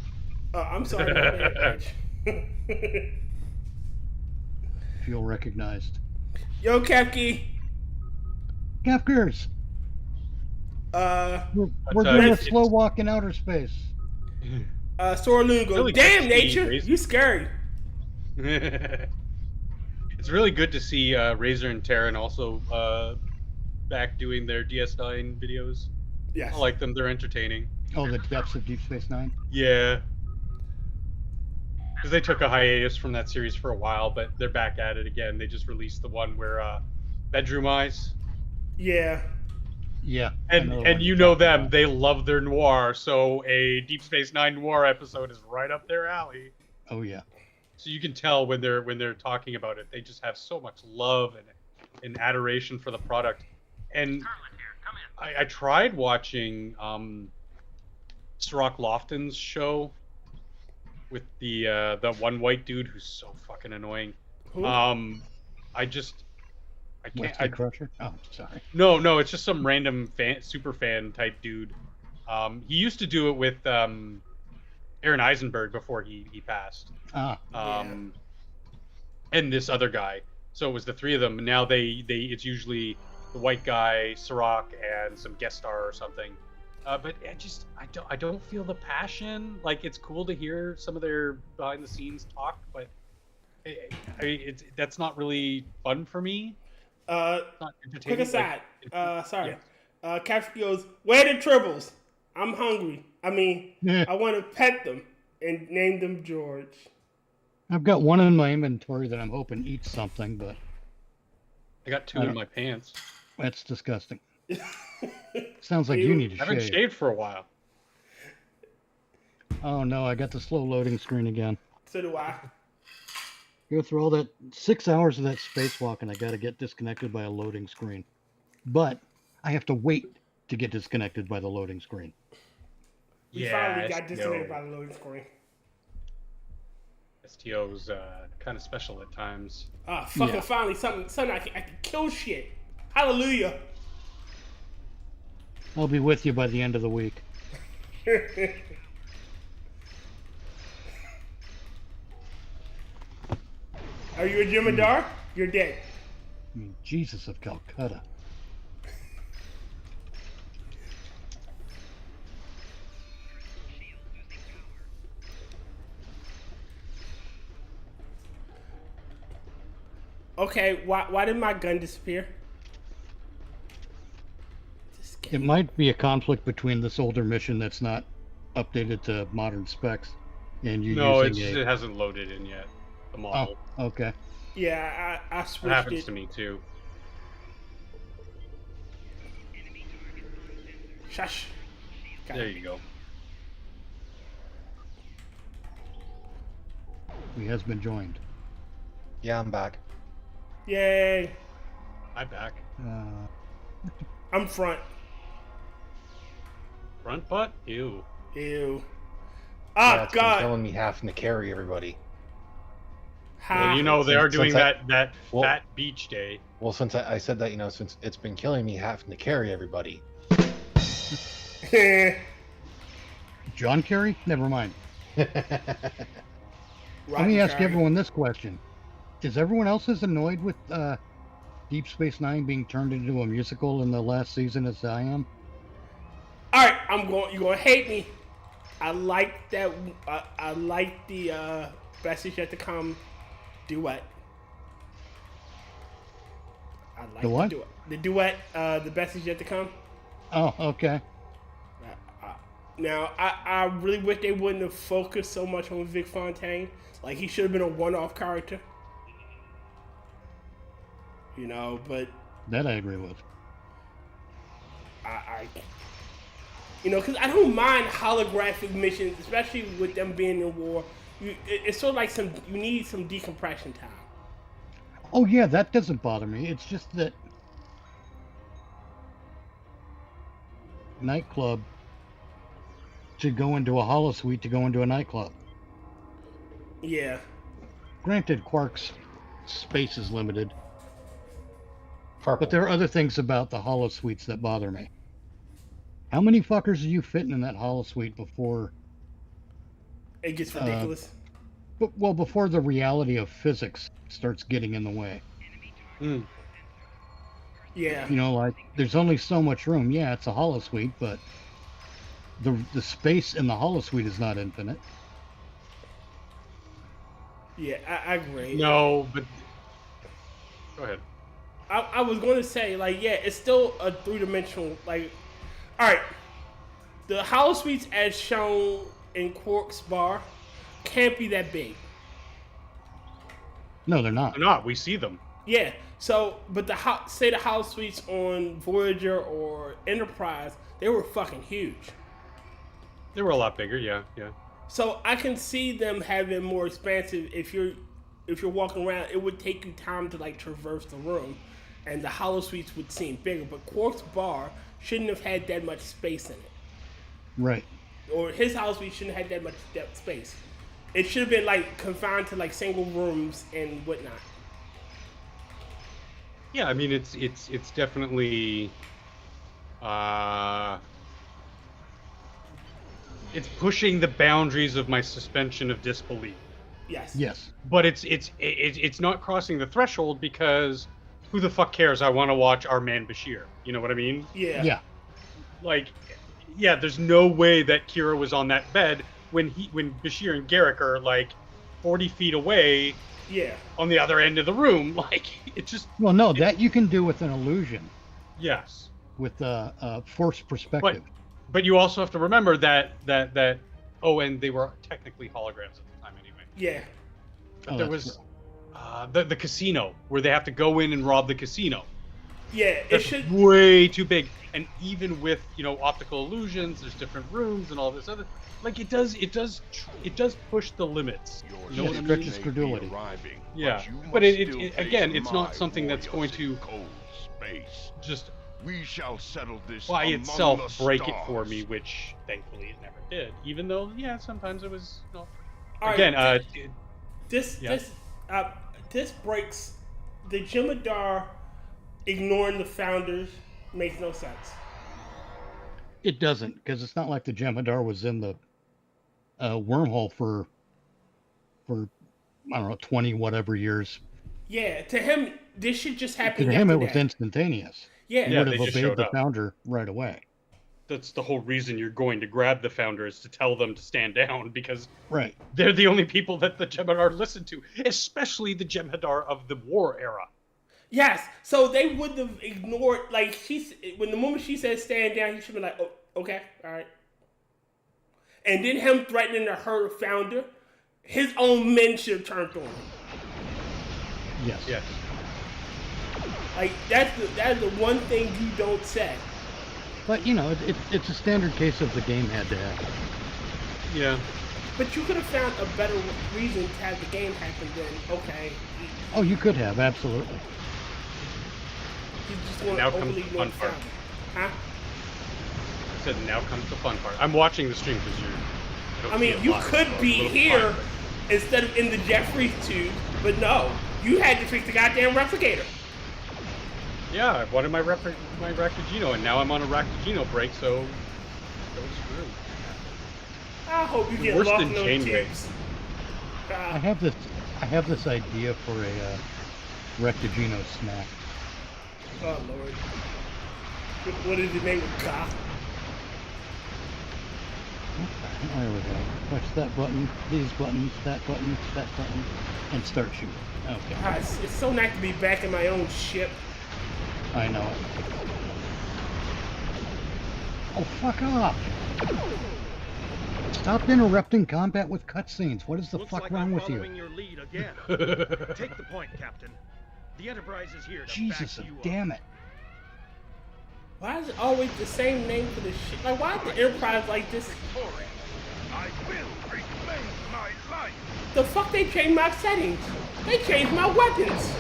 I'm sorry, my bad, Mitch. Feel recognized. Yo, Kefki. Kefkers! We're But, doing a it's- slow walk in outer space. Sorlugo. Really Damn, good to see nature. Razor. You scary. It's really good to see Razor and Terran also back doing their DS9 videos. Yes. I like them. They're entertaining. Oh, the depths of Deep Space Nine? Yeah. Because they took a hiatus from that series for a while, but they're back at it again. They just released the one where Bedroom Eyes. Yeah. Yeah. I know the one And you you're know talking them. about. They love their noir, so a Deep Space Nine noir episode is right up their alley. Oh, yeah. So you can tell when they're talking about it, they just have so much love and adoration for the product. And I tried watching Sirach Lofton's show with the one white dude who's so fucking annoying. Who? I can't. Western Crusher? Oh, sorry. No, it's just some random super fan type dude. He used to do it with Aaron Eisenberg before he passed. And this other guy. So it was the three of them. Now it's usually the white guy, Sirach, and some guest star or something. But I don't feel the passion. Like, it's cool to hear some of their behind the scenes talk, but that's not really fun for me. Not entertaining. Quick aside. Like, Sorry. Kefki goes, where the tribbles? I'm hungry. I mean, I want to pet them and name them George. I've got one in my inventory that I'm hoping eats something, but I got two in my pants. that's disgusting. Sounds like you need I to haven't shave. shaved for a while. Oh no, I got the slow loading screen again. So do I. Go through all that 6 hours of that spacewalk, and I got to get disconnected by a loading screen. But I have to wait to get disconnected by the loading screen. We finally got disconnected by the loading screen. STO's kind of special at times. Fucking finally something I can kill shit. Hallelujah. I'll be with you by the end of the week. Are you a Jemadar? You're dead. I mean, Jesus of Calcutta. Okay, why did my gun disappear? It might be a conflict between this older mission that's not updated to modern specs and you using it hasn't loaded in yet. The model. Oh, okay. Yeah, I It switched happens it. to me too. Shush. There you go. He has been joined. Yeah, I'm back. Yay! I'm back. I'm front. Front butt? Ew. Ew. Yeah, Ah, it's been God. killing me having to carry everybody. Well, you know they are doing Since that well- fat beach day. Well, since I said that, since it's been killing me having to carry everybody. John Kerry? Never mind. Let Rotten me ask Carry. everyone this question. Is everyone else as annoyed with Deep Space Nine being turned into a musical in the last season as I am? All right, you're gonna hate me. I like that. I like the Best Is Yet to Come duet. I like The what? duet. The duet. The Best Is Yet to Come. Oh, okay. Now, I really wish they wouldn't have focused so much on Vic Fontaine. Like, he should have been a one-off character. But That I agree with. because I don't mind holographic missions, especially with them being in war. It's sort of like you need some decompression time. Oh yeah, that doesn't bother me. It's just that nightclub to go into a holosuite to go into a nightclub. Yeah. Granted, Quark's space is limited, Purple. but there are other things about the holosuites that bother me. How many fuckers are you fitting in that holosuite before? It gets ridiculous. Before the reality of physics starts getting in the way. Yeah. Like there's only so much room. Yeah, it's a holosuite, but the space in the holosuite is not infinite. Yeah, I agree. No, but go ahead. I was going to say, it's still a three-dimensional, all right, the holosuites as shown in Quark's bar can't be that big. No, they're not. They're not. We see them. Yeah, so, but the holosuites on Voyager or Enterprise, they were fucking huge. They were a lot bigger, yeah. So I can see them having more expansive. If you're walking around, it would take you time to traverse the room, and the holosuites would seem bigger. But Quark's bar shouldn't have had that much space in it. Right. Or his holosuite shouldn't have had that much depth space. It should have been confined to single rooms and whatnot. Yeah, I mean it's definitely it's pushing the boundaries of my suspension of disbelief. Yes. Yes. But it's not crossing the threshold because who the fuck cares? I want to watch our man Bashir. You know what I mean? Yeah. Yeah. There's no way that Kira was on that bed when Bashir and Garrick are 40 feet away. Yeah. On the other end of the room, it just. Well, no, that you can do with an illusion. Yes. With forced perspective. But you also have to remember that and they were technically holograms at the time anyway. Yeah. But there was the casino where they have to go in and rob the casino. Yeah, That's way too big. And even with optical illusions, there's different rooms and all this other. It does push the limits. You know what I mean? Stretches credulity. Yeah, but it's not something that's going to just we shall settle this by among itself the break stars. it for me, which thankfully it never did. Even though, sometimes it was. All Again, right, this breaks the Jem'Hadar ignoring the founders makes no sense. It doesn't, because it's not like the Jem'Hadar was in the wormhole for I don't know 20 whatever years. Yeah, to him this should just happen. To him, it was instantaneous. Yeah, he would have they just obeyed showed the up. founder right away. That's the whole reason you're going to grab the founder is to tell them to stand down because Right. they're the only people that the Jem'Hadar listen to, especially the Jem'Hadar of the war era. Yes, so they would have ignored when the moment she said stand down, he should be like, oh, okay, all right. And then him threatening to hurt the founder, his own men should have turned on him. Yes. Yes. That's the one thing you don't say. But it's a standard case of the game had to happen. Yeah. But you could have found a better reason to have the game happen than, okay. Oh, you could have, absolutely. You just want Now to comes overly the fun part. Huh? I said, now comes the fun part. I'm watching the stream because you're. I mean, you could be here instead of in the Jeffries tube, but no. You had to fix the goddamn replicator. Yeah, I wanted my Raktajino, and now I'm on a Raktajino break, so that was screwed. I hope you get Worse lost than in those Chainway. tubes. I have this idea for a Rectagino snack. Oh, Lord. What is the name of God? Okay, there we go. Push that button, these buttons, that button, and start shooting. Okay. Ah, it's so nice to be back in my own ship. I know it. Oh, fuck off! Stop interrupting combat with cutscenes. What is the Looks fuck like wrong I'm with following you? your lead again. Take the point, Captain. The Enterprise is here to Jesus, back you up. damn it. Why is it always the same name for this shit? Like, why is the Enterprise like this? I will reclaim my life. The fuck they changed my settings? They changed my weapons.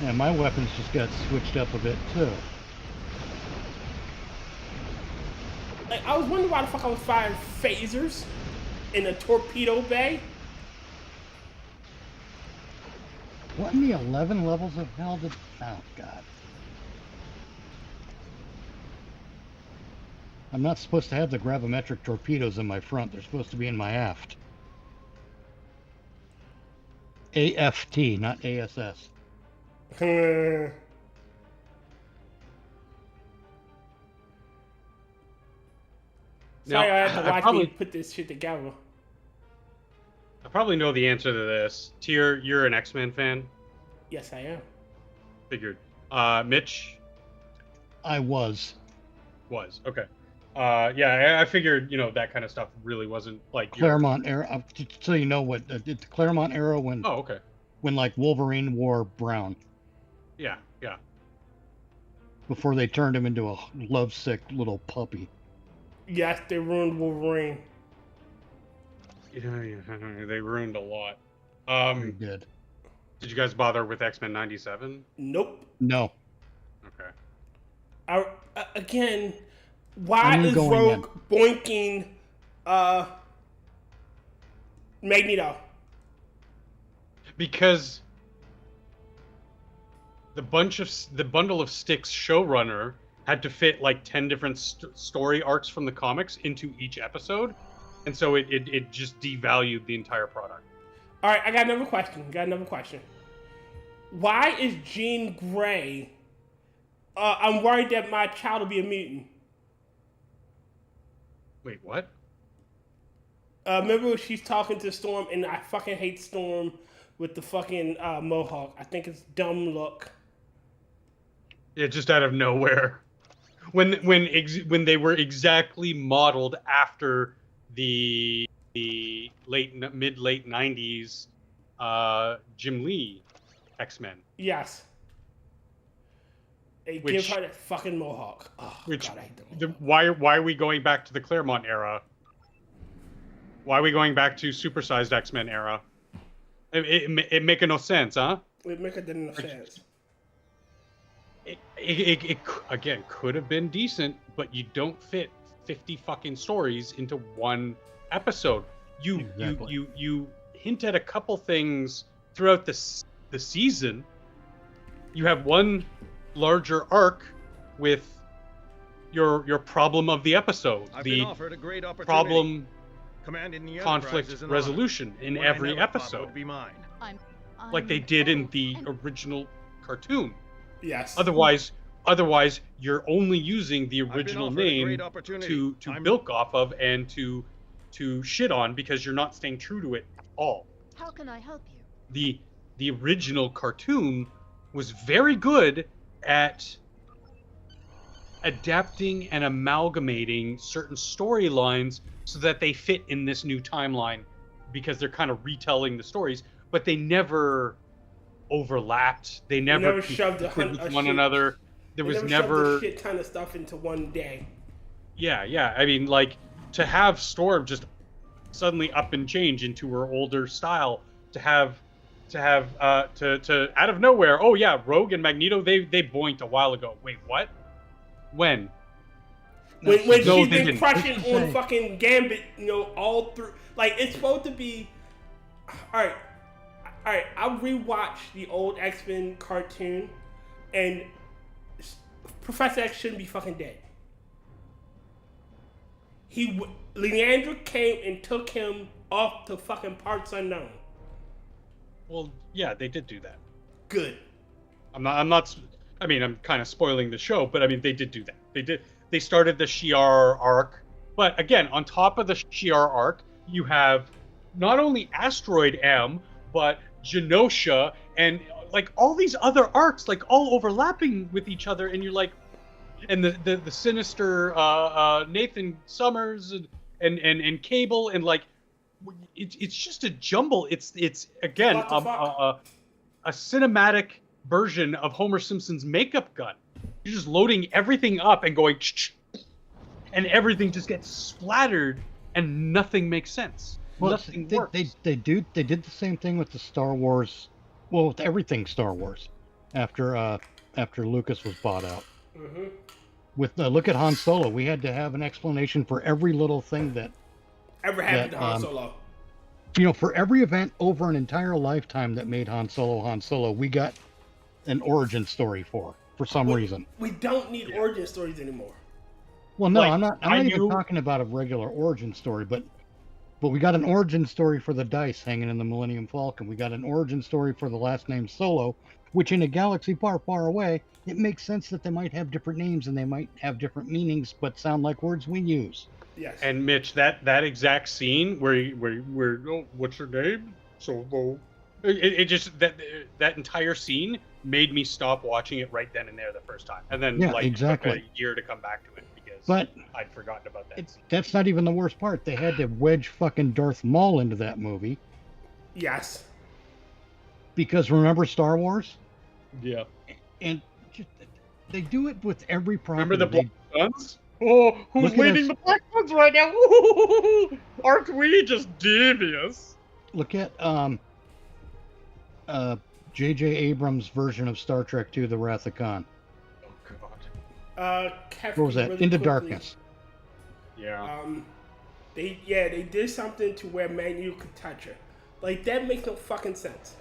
Yeah, my weapons just got switched up a bit too. Like, I was wondering why the fuck I was firing phasers in a torpedo bay. What in the 11 levels of hell did... Oh, God. I'm not supposed to have the gravimetric torpedoes in my front. They're supposed to be in my aft. AFT, not ASS. Sorry, Now, I had to I watch probably- me put this shit together. I probably know the answer to this. Tier, you're an X-Men fan? Yes, I am. Figured. Mitch? I was. Was. Okay. Yeah, I figured, that kind of stuff really wasn't like your... Claremont era. So you know what, the Claremont era when... Oh, okay. When, like, Wolverine wore brown. Yeah, yeah. Before they turned him into a lovesick little puppy. Yes, they ruined Wolverine. Yeah, they ruined a lot. They did. Did you guys bother with X-Men 97? Nope. No. Okay. Again, why I'm is going Rogue boinking Magneto? Because the bundle of sticks showrunner had to fit like 10 different story arcs from the comics into each episode, and so it just devalued the entire product. All right, I got another question. Why is Jean Grey? I'm worried that my child will be a mutant. Wait, what? Remember when she's talking to Storm, and I fucking hate Storm with the fucking mohawk. I think it's dumb look. Yeah, just out of nowhere. When they were exactly modeled after the mid late 90s Jim Lee X-Men. Yes. They give her that fucking mohawk. Oh, which God, I hate the mohawk. why are we going back to the Claremont era? Why are we going back to supersized X-Men era? It make no sense, huh? It make no sense. It again could have been decent, but you don't fit 50 fucking stories into one episode. You hint at a couple things throughout the season. You have one larger arc with your problem of the episode, I've the been offered a great opportunity. problem Commanding the conflict Enterprise is an resolution honor. in One I every never thought episode, would be mine. like they did in the original cartoon. Yes. Otherwise, you're only using the original offered a name great opportunity. to bilk off of and to shit on because you're not staying true to it at all. How can I help you? The original cartoon was very good at adapting and amalgamating certain storylines so that they fit in this new timeline, because they're kind of retelling the stories, but they never overlapped. They never shoved with one another. There was never never shoved the shit ton of stuff into one day. Yeah. I mean, like to have Storm just suddenly up and change into her older style, to out of nowhere, oh yeah, Rogue and Magneto, they boinked a while ago. Wait, what? When When No, she's they been didn't. crushing on fucking Gambit, all through. Like, it's supposed to be. Alright, I rewatched the old X-Men cartoon, and Professor X shouldn't be fucking dead. Leandra came and took him off to fucking parts unknown. Well, yeah, they did do that. Good. I'm kind of spoiling the show, but I mean, they did do that. They started the Shi'ar arc, but again, on top of the Shi'ar arc, you have not only Asteroid M, but Genosha, and like all these other arcs, like all overlapping with each other, and you're like, and the sinister Nathan Summers and Cable, and like it's just a jumble. It's again a cinematic version of Homer Simpson's makeup gun. You're just loading everything up and going, and everything just gets splattered, and nothing makes sense. Well, nothing works. They did the same thing with the Star Wars, well, with everything Star Wars, after Lucas was bought out. Mm-hmm. With look at Han Solo, we had to have an explanation for every little thing that ever happened to Han Solo. For every event over an entire lifetime that made Han Solo, we got an origin story for some reason. We don't need origin stories anymore. Well, no, I'm not even talking about a regular origin story, but we got an origin story for the dice hanging in the Millennium Falcon. We got an origin story for the last name Solo, which in a galaxy far, far away, it makes sense that they might have different names and they might have different meanings, but sound like words we use. Yes. And Mitch, that exact scene where oh, what's your name? Solo. It just that entire scene made me stop watching it right then and there the first time, and then it took a year to come back to it because I'd forgotten about that. That's not even the worst part. They had to wedge fucking Darth Maul into that movie. Yes. Because remember Star Wars? Yeah. And they do it with every property. Remember the Black Suns? Oh, who's leading the Black Suns right now? Ooh, aren't we just devious? Look at J.J. Abrams' version of Star Trek II: The Wrath of Khan. Oh God. Kefki, what was that? really Into quickly. Darkness. Yeah. They did something to where Magneto could touch her. Like, that makes no fucking sense.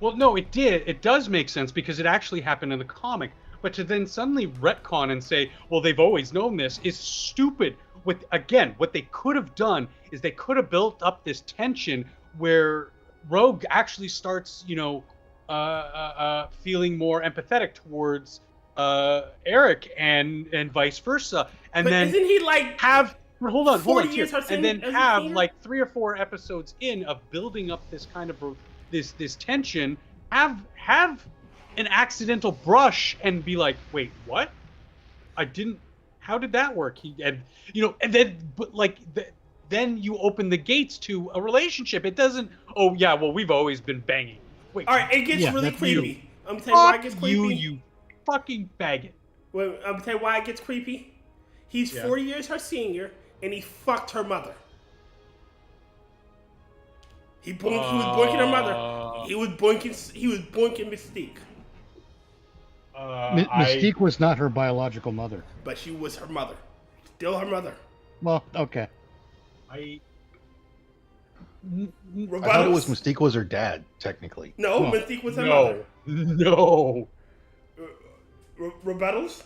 Well, no, it did. It does make sense because it actually happened in the comic. But to then suddenly retcon and say, well, they've always known this is stupid. What they could have done is they could have built up this tension where Rogue actually starts, feeling more empathetic towards Eric and vice versa. And but then isn't he like hold on, years and then have like 3 or 4 episodes of building up this kind of this tension, have an accidental brush and be like, wait, what? How did that work? Then you open the gates to a relationship. It doesn't, oh yeah, well, we've always been banging. Wait. All right, it gets really creepy. I'm gonna tell you why it gets creepy. You fucking faggot. Well, I'm gonna tell you why it gets creepy. He's 40 years her senior, and he fucked her mother. He was boinking her mother. He was boinking Mystique. Mystique was not her biological mother. But she was her mother. Still her mother. Well, okay. I thought it was Mystique was her dad, technically. No, Mystique was her mother. No. Rebuttals,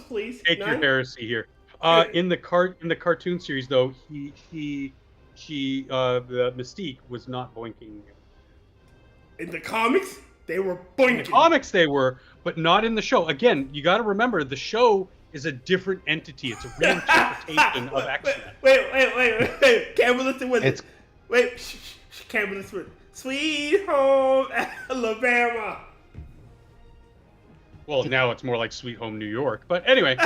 please. Take your heresy here. In the cartoon series, though, the Mystique was not boinking. In the comics, they were boinking. In the comics, they were, but not in the show. Again, you got to remember the show is a different entity. It's a reinterpretation of X-Men. Wait. Can't listen with it. Wait, can't listen with it. Sweet Home Alabama. Well, now it's more like Sweet Home New York. But anyway.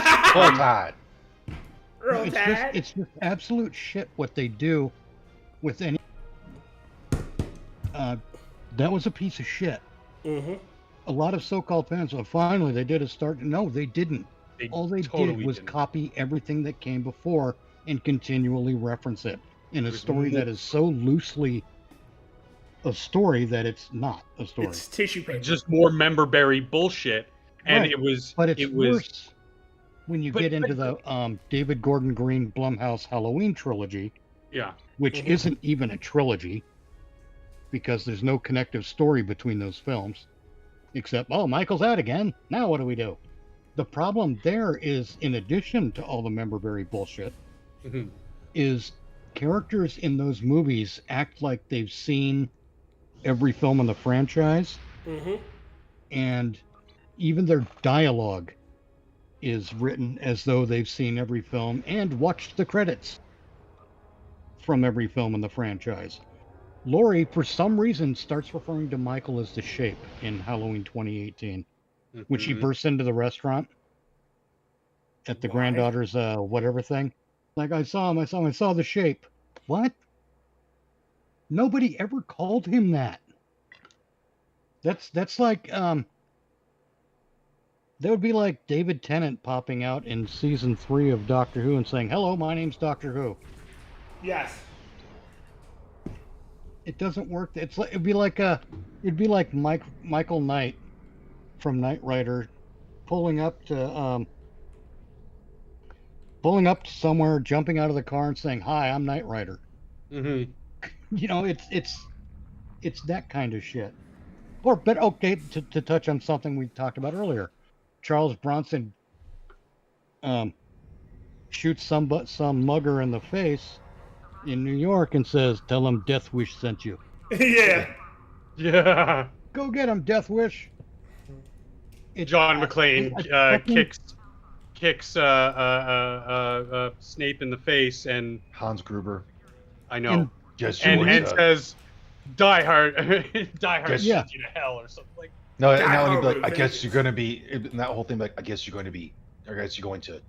It's just absolute shit what they do with any. That was a piece of shit. Mm-hmm. A lot of so-called fans, well, finally they did a start. No, they didn't. All they totally did was copy everything that came before and continually reference it in a story that is so loosely a story that it's not a story. It's tissue paper. Just more member-berry bullshit. And right. But it's worse when you get into the David Gordon Green Blumhouse Halloween trilogy. Yeah. Which isn't even a trilogy because there's no connective story between those films. Except, oh, Michael's out again. Now what do we do? The problem there is, in addition to all the member-berry bullshit, is characters in those movies act like they've seen every film in the franchise. And even their dialogue is written as though they've seen every film and watched the credits from every film in the franchise. Laurie, for some reason, starts referring to Michael as the Shape in Halloween 2018, when she bursts into the restaurant at the granddaughter's whatever thing. Like, I saw the Shape. What? Nobody ever called him that. That's like, that would be like David Tennant popping out in season 3 of Doctor Who and saying, "Hello, my name's Doctor Who." Yes. It doesn't work. It'd be like Michael Knight from Knight Rider pulling up to somewhere, jumping out of the car and saying, "Hi, I'm Knight Rider." You know, it's that kind of shit. But okay, to touch on something we talked about earlier, Charles Bronson shoots some mugger in the face in New York and says, "Tell him Death Wish sent you." Yeah. Go get him, Death Wish. John McClane kicks Snape in the face, and Hans Gruber. I know. And says, "Die hard, die hard, send you to hell," or something like. No, now he'd be like, "I guess you're going to be," and that whole thing, like, "I guess you're going to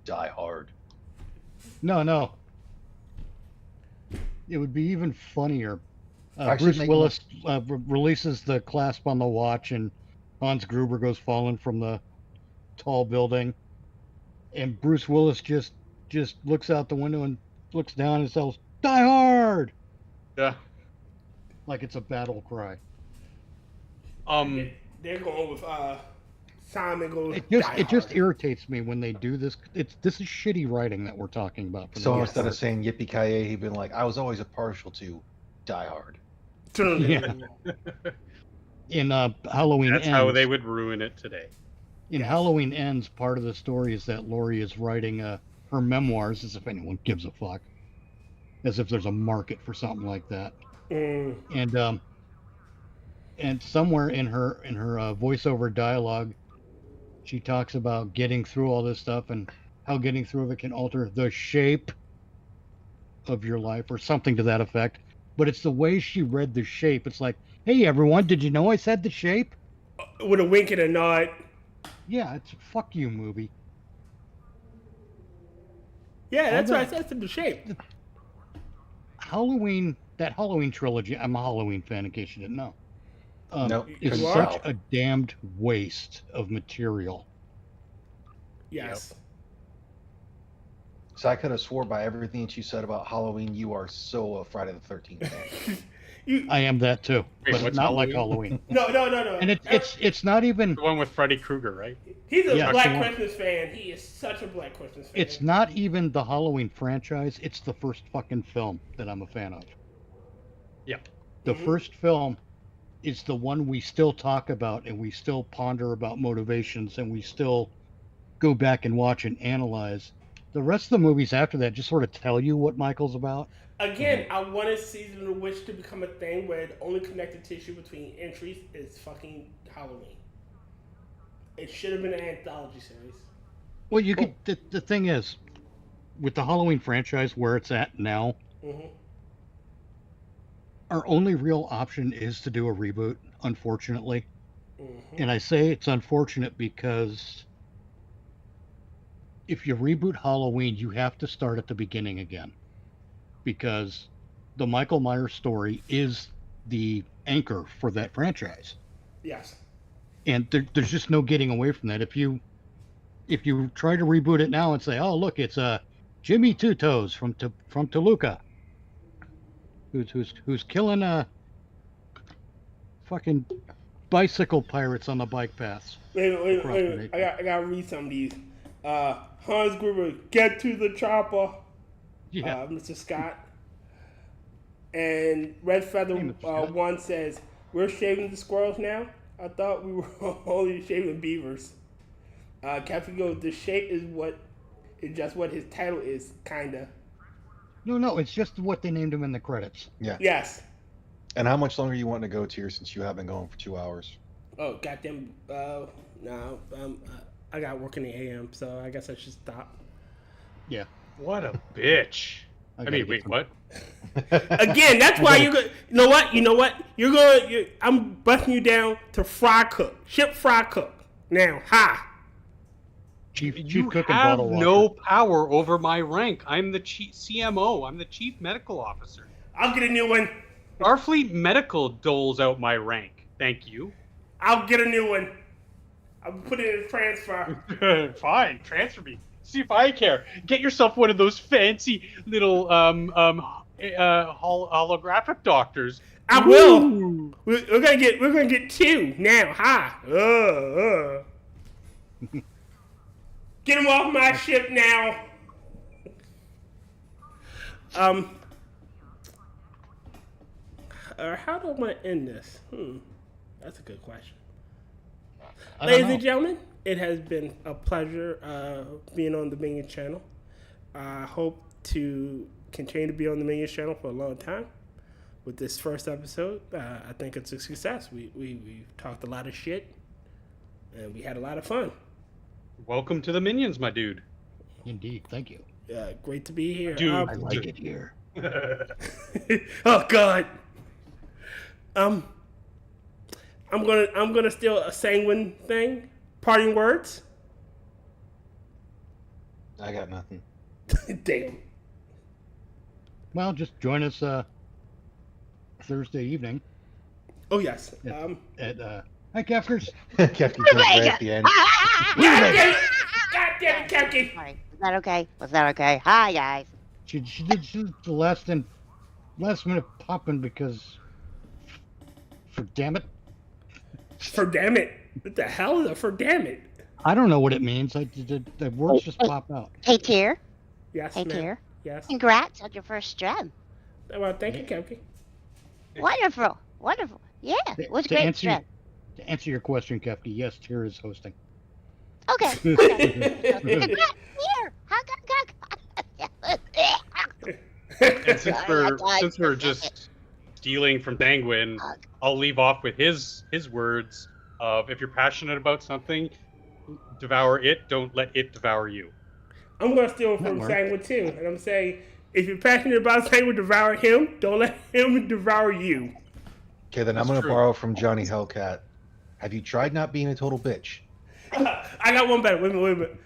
die hard." No. It would be even funnier. Bruce Willis releases the clasp on the watch, and Hans Gruber goes falling from the tall building, and Bruce Willis just looks out the window and looks down and says, "Die hard!" Yeah. Like it's a battle cry. They're going with Simon goes. It just irritates me when they do this. This is shitty writing that we're talking about. So instead of saying "Yippee Ki-Yay," he'd been like, "I was always partial to Die Hard." Yeah. In Halloween That's Ends, how they would ruin it today. In Halloween Ends, part of the story is that Laurie is writing her memoirs, as if anyone gives a fuck, as if there's a market for something like that. And somewhere in her voiceover dialogue, she talks about getting through all this stuff and how getting through it can alter the shape of your life, or something to that effect. But it's the way she read the shape. It's like, "Hey everyone, did you know I said the shape?" With a wink and a nod. Yeah, it's a fuck you movie. Yeah, that's what I said, the shape. That Halloween trilogy, I'm a Halloween fan in case you didn't know. Is you such a damned waste of material. Yes. So I could have swore by everything that you said about Halloween, you are so a Friday the 13th fan. I am that too, but what's not like Halloween? Halloween. No. And it's not even the one with Freddy Krueger, right? He's a Black Christmas fan. He is such a Black Christmas fan. It's not even the Halloween franchise. It's the first fucking film that I'm a fan of. Yeah. The first film is the one we still talk about, and we still ponder about motivations, and we still go back and watch and analyze. The rest of the movies after that just sort of tell you what Michael's about. Again, I wanted Season of the Witch to become a thing where the only connected tissue between entries is fucking Halloween. It should have been an anthology series. Well, you could. The thing is, with the Halloween franchise where it's at now, our only real option is to do a reboot, unfortunately. And I say it's unfortunate because if you reboot Halloween, you have to start at the beginning again. Because the Michael Myers story is the anchor for that franchise. Yes. And there's just no getting away from that. If you try to reboot it now and say, "Oh, look, it's Jimmy Two Toes from Toluca, who's killing fucking bicycle pirates on the bike paths. Wait. I gotta read some of these. Hans Gruber, get to the chopper. Yeah. Mr. Scott. And Red Feather 1 says, we're shaving the squirrels now? I thought we were only shaving beavers. Kefki goes, the shape is just what his title is, kinda. No, it's just what they named him in the credits. Yeah. Yes. And how much longer you want to go to here since you have been going for 2 hours? Oh, goddamn. No. I got work in the AM, so I guess I should stop. Yeah. What a bitch. I mean, wait, what? Again, that's why you're going. You know what? I'm busting you down to fry cook, ship fry cook. Now, Chief you cook and have bottle washer. no power over my rank. I'm the chief CMO. I'm the chief medical officer. I'll get a new one. Starfleet Medical doles out my rank. Thank you. I'll get a new one. I'll put it in a transfer. Fine, transfer me. See if I care. Get yourself one of those fancy little holographic doctors. I will. We're gonna get 2 now. Get him off my ship now. How do I want to end this? That's a good question. Ladies and gentlemen, it has been a pleasure being on the Minions channel. I hope to continue to be on the Minions channel for a long time. With this first episode, I think it's a success. We talked a lot of shit, and we had a lot of fun. Welcome to the Minions, my dude. Indeed, thank you. Great to be here. Dude, I like it here. Oh God. I'm gonna steal a Sanguine thing. Parting words. I got nothing. Damn. Well, just join us Thursday evening. Oh yes. Hi, Kefkers. Kefki comes right at the end. God damn it, Kefki. Sorry. Was that okay? Hi, guys. She did the last minute popping because for damn it. For damn it. What the hell is a for damn it? I don't know what it means. The words just pop out. Hey, Tier. Yes, Hey, ma'am. Tier. Yes. Congrats on your first stream. Well, thank you, Kefki. Wonderful. Yeah, it was a great stream. To answer your question, Kefki, yes, Tier is hosting. Okay. Congrats, Tier. And since we're just stealing from Sanguine, I'll leave off with his words of, if you're passionate about something, devour it, don't let it devour you. I'm going to steal from Sanguine too. And I'm saying, if you're passionate about Sanguine, devour him, don't let him devour you. Okay, then I'm going to borrow from Johnny Hellcat. Have you tried not being a total bitch? I got one better. Wait a minute.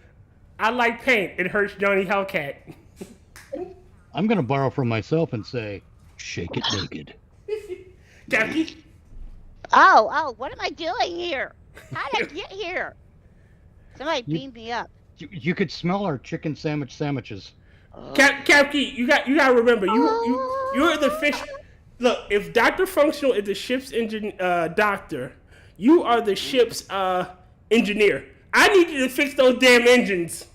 I like paint. It hurts Johnny Hellcat. I'm going to borrow from myself and say, shake it naked. Kefki? Oh, what am I doing here? How did I get here? Somebody beam me up. You could smell our chicken sandwiches. Kefki, you got to remember, you're the fish. Look, if Dr. Functional is the ship's engine doctor, you are the ship's engineer. I need you to fix those damn engines.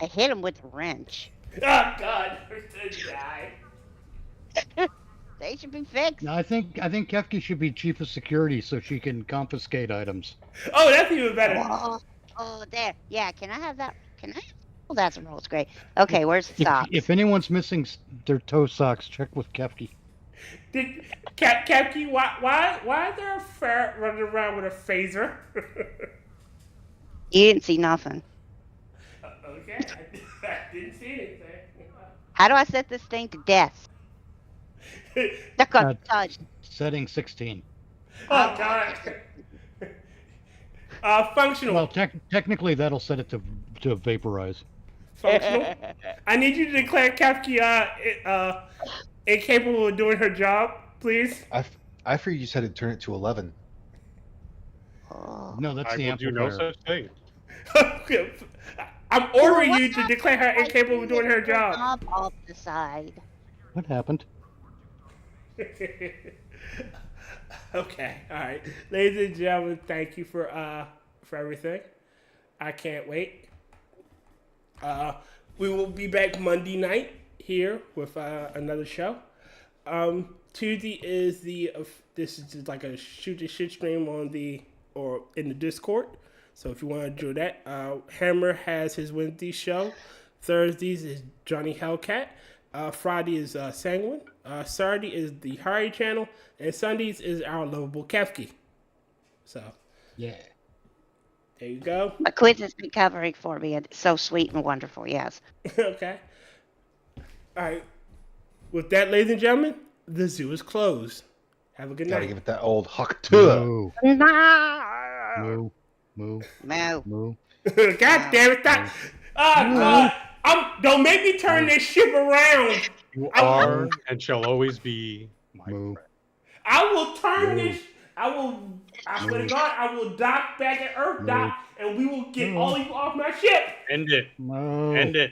I hit him with a wrench. Oh God, we're gonna die. They should be fixed. No, I think Kefki should be chief of security so she can confiscate items. Oh, that's even better. Oh, there. Yeah, can I have that? Can I? Oh, that's great. Okay, where's the socks? If anyone's missing their toe socks, check with Kefki. Kefki, why is there a ferret running around with a phaser? You didn't see nothing. Okay, I didn't see anything. How do I set this thing to death? Setting 16. Oh God. Functional. Well, technically that'll set it to vaporize. Functional. I need you to declare Kefki incapable of doing her job, please. I figured you said to turn it to 11. No, that's the amplifier. I will do no such thing. I'm ordering you to declare her incapable of doing her job. Off the side. What happened? Okay, all right, ladies and gentlemen, thank you for everything. I can't wait. We will be back Monday night here with another show. Tuesday is this is just like a shoot the shit stream in the Discord. So if you want to do that, Hammer has his Wednesday show. Thursdays is Johnny Hellcat. Friday is Sanguine. Saturday is the Harry channel, and Sundays is our lovable Kefki. So yeah, there you go. A quiz has been covering for me, and it's so sweet and wonderful. Yes. Okay. All right. With that, ladies and gentlemen, the zoo is closed. Have a good night. Gotta give it that old huck to Moo. No. Moo. No. Moo. God damn it! Stop. God. Don't make me turn this ship around. You are and shall always be my friend. I will turn this. I swear to God, I will dock back at Earth dock, and we will get all of you off my ship. End it. No. End it.